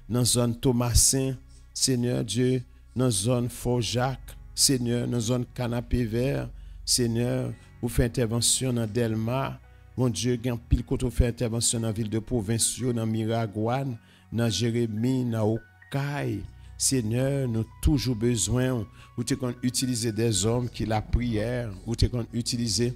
dans la zone Thomasin, Seigneur Dieu, dans la zone Fort-Jacques, Seigneur, dans la zone Canapé Vert, Seigneur, vous faites intervention dans Delma, mon Dieu, il y a pile côté fait intervention dans la ville de Provinciaux, dans Miragouane, dans Jérémie, dans Okaï. Seigneur, nous avons toujours besoin, vous utiliser des hommes qui la prière, vous utiliser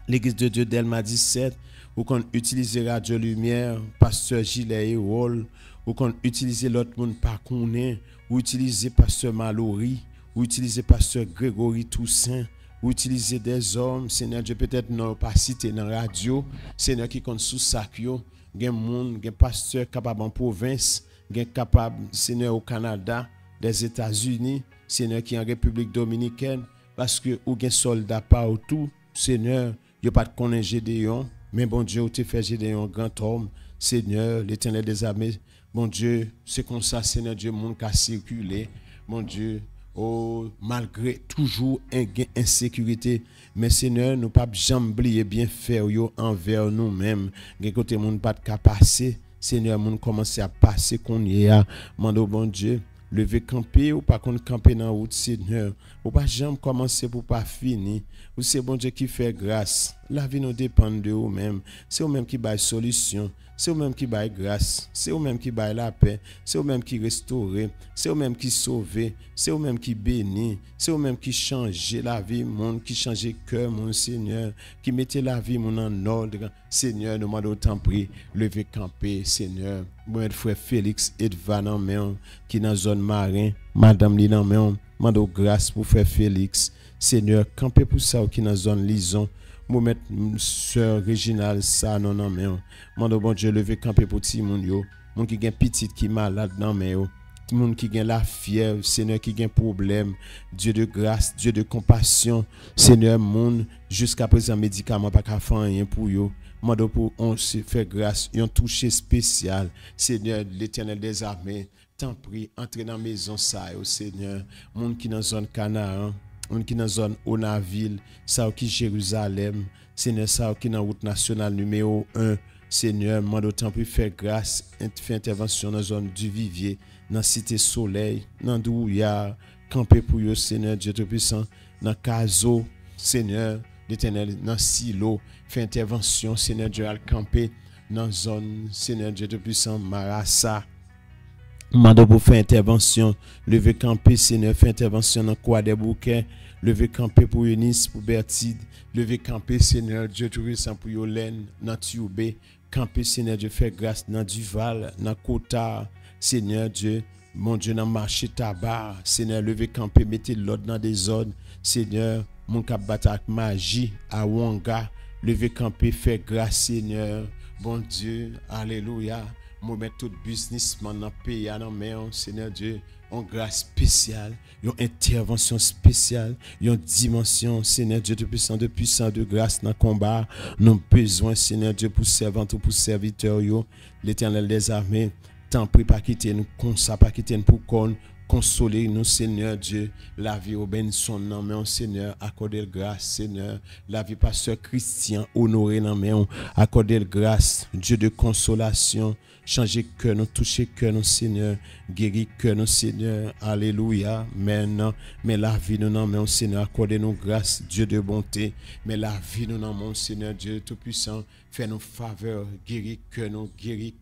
l'église de Dieu Delma 17, vous utiliser Radio Lumière, Pasteur Gilet et Rôle, vous utiliser l'autre monde par connaît, vous utiliser Pasteur Mallory, vous utilisez Pasteur Grégory Toussaint, vous utilisez des hommes, Seigneur Dieu, peut-être non pas cité dans la radio, Seigneur qui compte sous sac yo, gen moun, gen pasteur capable en province, gen capable, Seigneur, au Canada, des États-Unis, Seigneur qui en République Dominicaine, parce que ou gen soldats partout, Seigneur, il n'y a pas de connaître Gédéon, mais bon Dieu, tu fais Gédéon grand homme, Seigneur, l'Éternel des armées, bon Dieu, c'est comme ça, Seigneur Dieu, monde qui a circulé, mon Dieu. Oh, malgré toujours une insécurité, mais Seigneur, nous pas jamais oublier bien faire envers nous-mêmes. Côté monde pas de passer, Seigneur, nous commencer à passer qu'on y a. Mando bon Dieu, lever camper ou pas qu'on camper dans route, Seigneur. Ou pas jamais commencer pour pas finir. Ou c'est bon Dieu qui fait grâce. La vie nous dépend de vous-même. C'est vous-même qui baille solution. C'est vous-même qui baille grâce. C'est vous-même qui baille la paix. C'est vous-même qui restaure. C'est vous-même qui sauve. C'est vous-même qui bénit. C'est vous-même qui change la vie, monde, qui change le cœur, mon Seigneur. Qui mette la vie, mon en ordre. Seigneur, nous demandons autant prier. Levez camper, Seigneur. Mon frère Félix Edvan en main, qui dans la zone marin. Madame Lina en main. Demandons grâce pour frère Félix. Seigneur, camper pour ça qui dans la zone Lison. Moi sœur Réginal ça non non mais mando bon Dieu lever camper pour ti moun yo mon qui gen petite qui malade non mais yo le monde qui gagne la fièvre, Seigneur, qui gagne problème, Dieu de grâce, Dieu de compassion, Seigneur, monde jusqu'à présent médicament pas qu'à faire rien pour eux. Mando pour on se fait grâce, un toucher spécial, Seigneur, l'Éternel des armées, t'en prie, entre dans la maison ça, Seigneur, monde qui dans zone Canaan, monde qui dans zone Onaville, ça qui Jérusalem, Seigneur, ça qui dans route nationale numéro 1. Seigneur, mande autant pour faire grâce, faire intervention dans la zone du Vivier, dans la Cité Soleil, dans Douya, camper pour eux, Seigneur Dieu Tout-Puissant, dans Caso, Seigneur, l'Éternel, dans Silo, faire intervention, Seigneur Dieu, à camper dans la zone, Seigneur Dieu Tout-Puissant, Marassa. Mande pour faire intervention, lever camper, Seigneur, faire intervention dans Croix des Bouquets, lever camper pour Eunice, pour Bertide, lever camper, Seigneur Dieu Tout-Puissant, pour Yolène, dans Tioubé, camper, Seigneur Dieu, faire grâce dans Duval, dans Kota, Seigneur Dieu, mon Dieu, dans marché tabac, Seigneur, lever camper, mettez l'ordre dans des zones, Seigneur, mon cap batak magie, à Wanga, lever camper, faire grâce, Seigneur, bon Dieu, alléluia. Moi mettre tout businessman dans le pays, Seigneur Dieu, en grâce spéciale, une intervention spéciale, une dimension, Seigneur Dieu, de puissant de grâce dans le combat. Nous avons besoin, Seigneur Dieu, pour servants ou pour serviteurs, l'Éternel des armées, tant pis pas quitter nous, comme ça, pas quitter nous pour qu'on consoler nous, Seigneur Dieu, la vie au ben son nom, mais Seigneur, accorder grâce, Seigneur, la vie pasteur Christian, honorer non mais accorder grâce, Dieu de consolation, changer cœur nous, toucher cœur nous, Seigneur, guérir cœur nous, Seigneur, alléluia, maintenant, mais la vie nous non mais Seigneur, accorder nous grâce, Dieu de bonté, mais la vie nous non mon Seigneur, Dieu tout-puissant, fais nous faveur, guérir cœur nous, guérir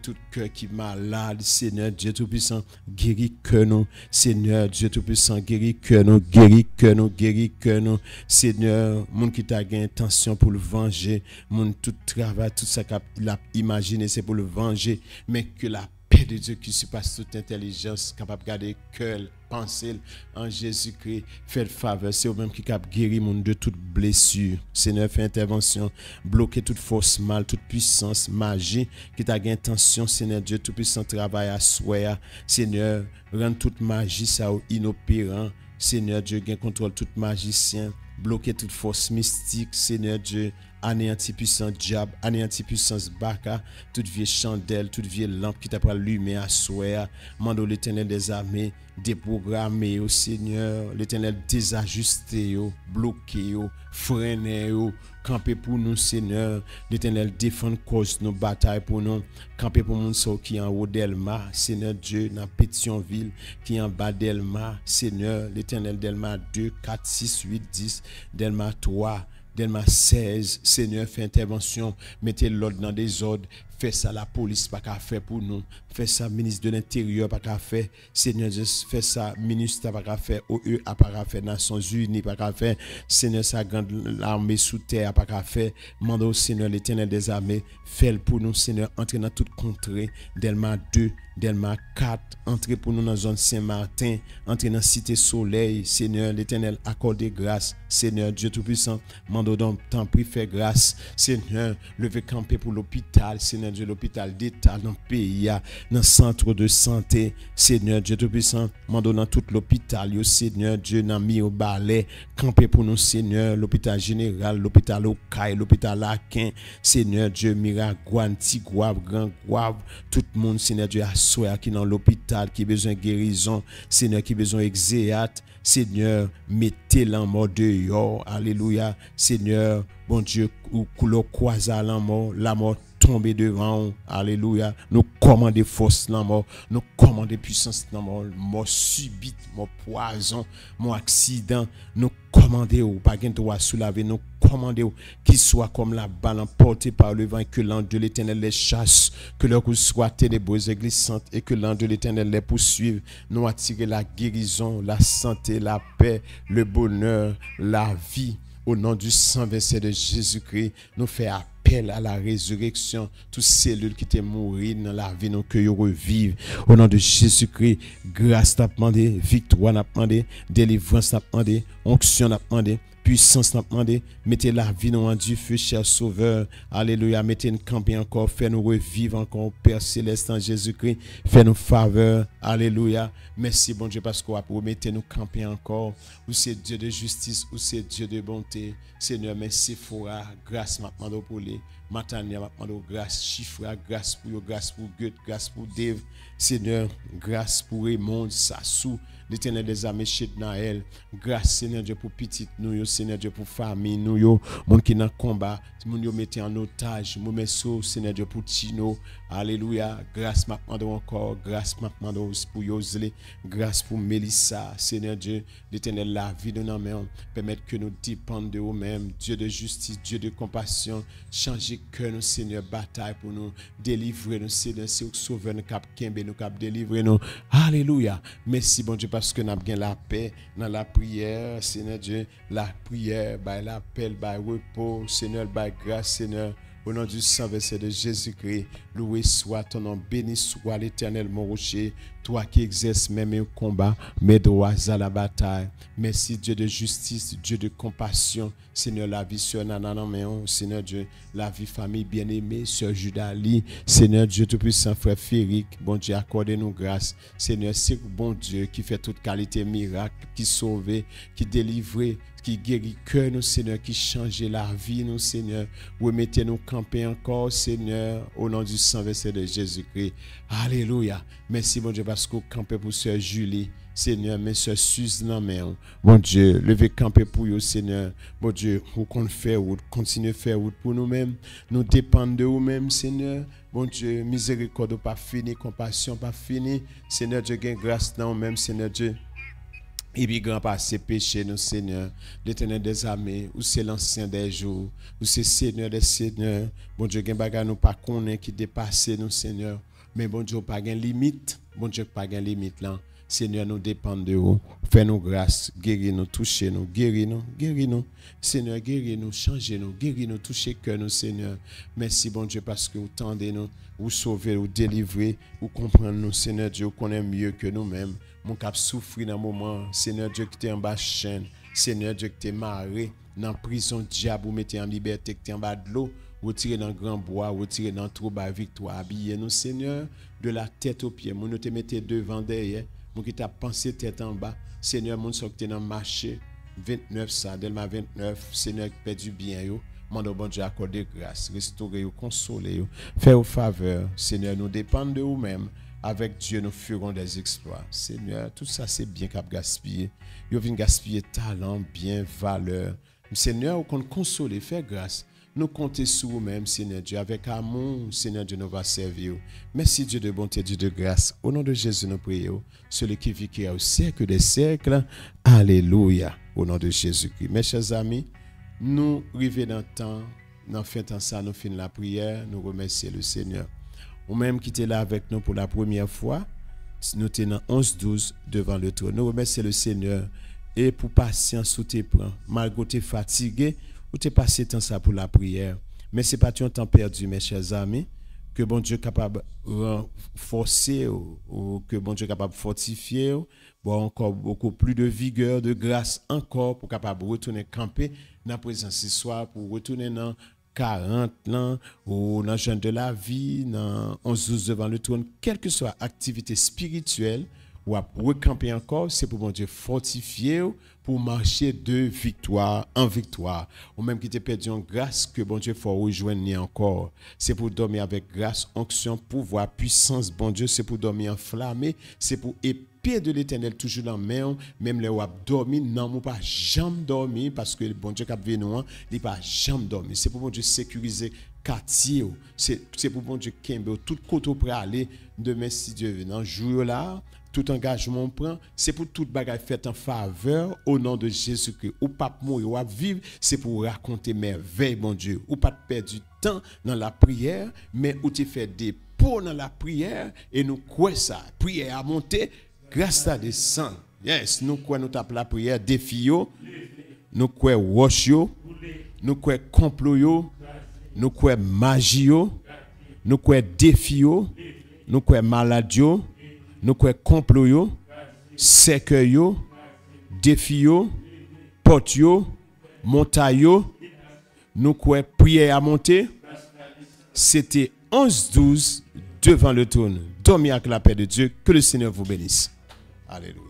tout cœur qui est malade, Seigneur, Dieu tout-puissant, guéris que nous, Seigneur, Dieu Tout-Puissant, guéris que nous, Seigneur, mon qui t'a gagné intention pour le venger, mon tout travail, tout ça qu'il a imaginé, c'est pour le venger, mais que la paix de Dieu qui surpasse toute intelligence, capable de garder cœur, penser en Jésus-Christ, fait faveur, c'est au-même qui capable guérir mon de toute blessure. Seigneur, fait intervention, bloquer toute force mal, toute puissance, magie, qui t'a gagné intention, Seigneur Dieu, tout puissant travail à soi, Seigneur, rend toute magie ça inopérant, Seigneur Dieu, gain contrôle tout magicien, bloquer toute force mystique, Seigneur Dieu, anéanti puissant diable, anéanti puissance baka, toute vieille chandelle, toute vieille lampe qui t'a pas allumé à soi, mando l'Éternel des armées, déprogrammer au Seigneur, l'Éternel désajusté, bloqué, freiné, camper pour nous, Seigneur, l'Éternel défendre cause nos batailles pour nous, camper pour nous qui est en haut d'Elma, Seigneur Dieu, dans Pétionville, qui est en bas d'Elma, Seigneur, l'Éternel d'Elma 2, 4, 6, 8, 10, d'Elma 3, Delma 16, Seigneur, fait intervention, mettez l'ordre dans des ordres, fait ça la police pas qu'à faire pour nous, fait ça ministre de l'Intérieur pas qu'à faire, Seigneur, fait ça ministre pas qu'à faire, OE pas qu'à faire, Nations Unies pas qu'à faire, Seigneur, sa grande l'armée sous terre pas qu'à faire, mande au Seigneur l'Éternel des armées, fait pour nous, Seigneur, entrer dans toute contrée, Delma 2, Delma 4, entrer pour nous dans la zone Saint-Martin, entrer dans la Cité Soleil, Seigneur, l'Éternel accorde grâce, Seigneur, Dieu Tout-Puissant, mande donc tant prie faire grâce, Seigneur, lever camper pour l'hôpital, Seigneur Dieu, l'hôpital d'État dans le pays, dans le centre de santé, Seigneur Dieu Tout-Puissant, mande dans tout l'hôpital, Seigneur Dieu, dans au balai, camper pour nous, Seigneur, l'hôpital général, l'hôpital Okaï, l'hôpital Laquin, Seigneur Dieu, Miragouane, Tigouave, Grand Gouave, tout le monde, Seigneur Dieu, assoya qui dans l'hôpital, qui a besoin de guérison, Seigneur, qui a besoin d'exéate, Seigneur, mettez-la en mort dehors, alléluia, Seigneur, bon Dieu, ou croisa la mort tomber devant, alléluia, nous commandons force la mort, nous commandons puissance la mort subite, mort poison, mort accident, nous commandons, pas qu'un droit soulever, nous commandons qu'il soit comme la balle emportée par le vent et que l'ange de l'Éternel les chasse, que leur route soit ténébreuse et glissante et que l'ange de l'Éternel les poursuive, nous attirer la guérison, la santé, la paix, le bonheur, la vie. Au nom du sang versé de Jésus-Christ, nous fait appel à la résurrection. Toutes cellules qui étaient mortes dans la vie, nous que revivent. Au nom de Jésus-Christ, grâce n'a demandé, victoire n'a demandé, délivrance n'a demandé, onction n'a demandé, puissance n'a demandé, mettez la vie nous en Dieu feu, cher sauveur. Alléluia, mettez nous camper encore, fais-nous revivre encore, Père céleste en Jésus-Christ, fais-nous faveur. Alléluia. Merci bon Dieu parce qu'on va mettez nous camper encore. Ou c'est Dieu de justice, ou c'est Dieu de bonté. Seigneur, merci Fora, grâce maintenant pour les Matania maintenant grâce Chifra, grâce pour Goethe, grâce pour Dave. Seigneur, grâce pour Raymond, Sassou, l'Éternel des armées, Naël. Grâce, Seigneur Dieu, pour petit nous, Seigneur Dieu, pour famille nous, monde qui dans combat, moun yo mettez en otage, mon messo, Seigneur Dieu, pour Tino. Alléluia. Grâce maintenant encore, grâce maintenant pour Yosle, grâce pour Mélissa, Seigneur Dieu, l'Éternel la vie de nos mains, permettre que nous dépendions de nous-mêmes, Dieu de justice, Dieu de compassion, changer que nous, Seigneur, bataille pour nous, délivrer nous, Seigneur, c'est sauver nous, cap Kembe, nous cap délivrer nous. Alléluia. Merci, bon Dieu, parce que nous avons bien la paix dans la prière, Seigneur Dieu, la prière, by l'appel, by repos, Seigneur, by grâce, Seigneur. Au nom du sang versé de Jésus-Christ, loué soit ton nom, béni soit l'Éternel, mon rocher, toi qui exerces même un combat, mes droits à la bataille. Merci Dieu de justice, Dieu de compassion, Seigneur, la vie sur Nananaméon, Seigneur Dieu, la vie famille bien-aimée, Sœur Judali, Seigneur Dieu tout-puissant, frère Féric, bon Dieu, accordez-nous grâce. Seigneur, c'est bon Dieu qui fait toute qualité miracle, qui sauve, qui délivre, qui guérit que nous, Seigneur, qui change la vie, nous, Seigneur. Remettez-nous camper encore, Seigneur, au nom du sang versé de Jésus-Christ. Alléluia. Merci, bon Dieu, parce que vous campez pour Sœur Julie. Seigneur, mes soeurs Suze dans main. Bon Dieu, levez camper pour vous, Seigneur. Bon Dieu, vous continuez à faire route pour nous-mêmes. Nous dépendons de vous-mêmes, Seigneur. Bon Dieu, miséricorde pas fini, compassion pas fini. Seigneur Dieu, gain grâce dans nous-mêmes, Seigneur Dieu. Et puis, grand passé péché, nous, Seigneur, l'Éternel des armées, ou c'est l'ancien des jours, ou c'est Seigneur des seigneurs. Bon Dieu, gain bagarre nous pas connaît qui dépasse nous, Seigneur. Mais bon Dieu, pas gain limite. Bon Dieu, pas gain limite là. Seigneur, nous dépendons de vous. Fais-nous grâce, guéris-nous, touchez-nous, guéris-nous, guéris-nous. Seigneur, guéris-nous, changez-nous, guéris-nous, touchez que nous, Seigneur. Merci, bon Dieu, parce que vous tendez nous, vous sauvez, vous délivrez, vous comprenez nous, Seigneur Dieu, vous connaissez mieux que nous-mêmes. Mon cap souffrir dans un moment, Seigneur Dieu, qui t'es en bas de chaîne, Seigneur Dieu, qui t'es marré, dans la prison, diable, vous mettez en liberté, qui t'es en bas de l'eau, retirez dans le grand bois, retirez dans le trou, victoire, habillez-nous, Seigneur, de la tête aux pieds, nous te mettez devant, derrière. Mon qui t'a pensé tête en bas, Seigneur, mon qui t'es dans le marché, 29 ça, Delma 29, Seigneur, qui fait du bien, yo. Mon bon Dieu, accorde grâce, restaurer, consoler, faire faveur, Seigneur, nous dépendons de vous-même. Avec Dieu, nous ferons des exploits. Seigneur, tout ça, c'est bien qu'à gaspiller. Vous venez gaspiller talent, bien, valeur. Seigneur, vous consoler, faire grâce. Nous comptons sur vous-même, Seigneur Dieu, avec amour, Seigneur Dieu, nous va servir. Merci Dieu de bonté, Dieu de grâce. Au nom de Jésus, nous prions. Celui qui vit qui a au siècle des siècles. Alléluia. Au nom de Jésus-Christ. Mes chers amis, nous arrivons dans le temps, dans fin de temps ça, nous finissons la prière, nous remercions le Seigneur. Ou même qui était là avec nous pour la première fois, nous tenons 11-12 devant le trône. Nous remercions le Seigneur et pour patience où tu prends, malgré que tu es fatigué, ou tu es passé temps ça pour la prière. Mais ce n'est pas un temps perdu, mes chers amis, que bon Dieu est capable de renforcer ou que bon Dieu est capable de fortifier, bon, encore beaucoup plus de vigueur, de grâce encore pour capable de retourner camper dans la présence ce soir, pour retourner dans 40 ans, ou dans le jeûne de la vie, dans 11-12 devant le trône, quelle que soit activité spirituelle, ou à recamper encore, c'est pour bon Dieu fortifier, pour marcher de victoire en victoire. Ou même qui te perdu en grâce, que bon Dieu faut rejoindre encore. C'est pour dormir avec grâce, onction, pouvoir, puissance, bon Dieu, c'est pour dormir enflammé, c'est pour épée de l'Éternel toujours dans la main, même les wap dormi, non, moi pas jamais dormi, parce que bon Dieu qui a vu nous, il pas jamais dormi. C'est pour bon Dieu sécuriser quartier, c'est pour bon Dieu kembe tout côté pour aller demain si Dieu veut. Dans jour là, tout engagement on prend, c'est pour toute bagaille faite en faveur au nom de Jésus-Christ. Ou pas mourir, ou vivre, c'est pour raconter merveilles, bon Dieu. Ou pas perdre du temps dans la prière, mais où tu fais des pots dans la prière et nous croyons ça. Prière à monter, grâce à descend. Yes, nous croyons nous tape la prière défi yo, nous croyons wash yo, nous croyons complot yo, nous croyons magie yo, nous croyons défi yo, nous croyons maladie yo, nous croyons complot yo, cercueil yo, défi yo, porte yo, Montayo, nous quoi prière à monter. C'était 11-12 devant le trône. Dormez avec la paix de Dieu. Que le Seigneur vous bénisse. Alléluia.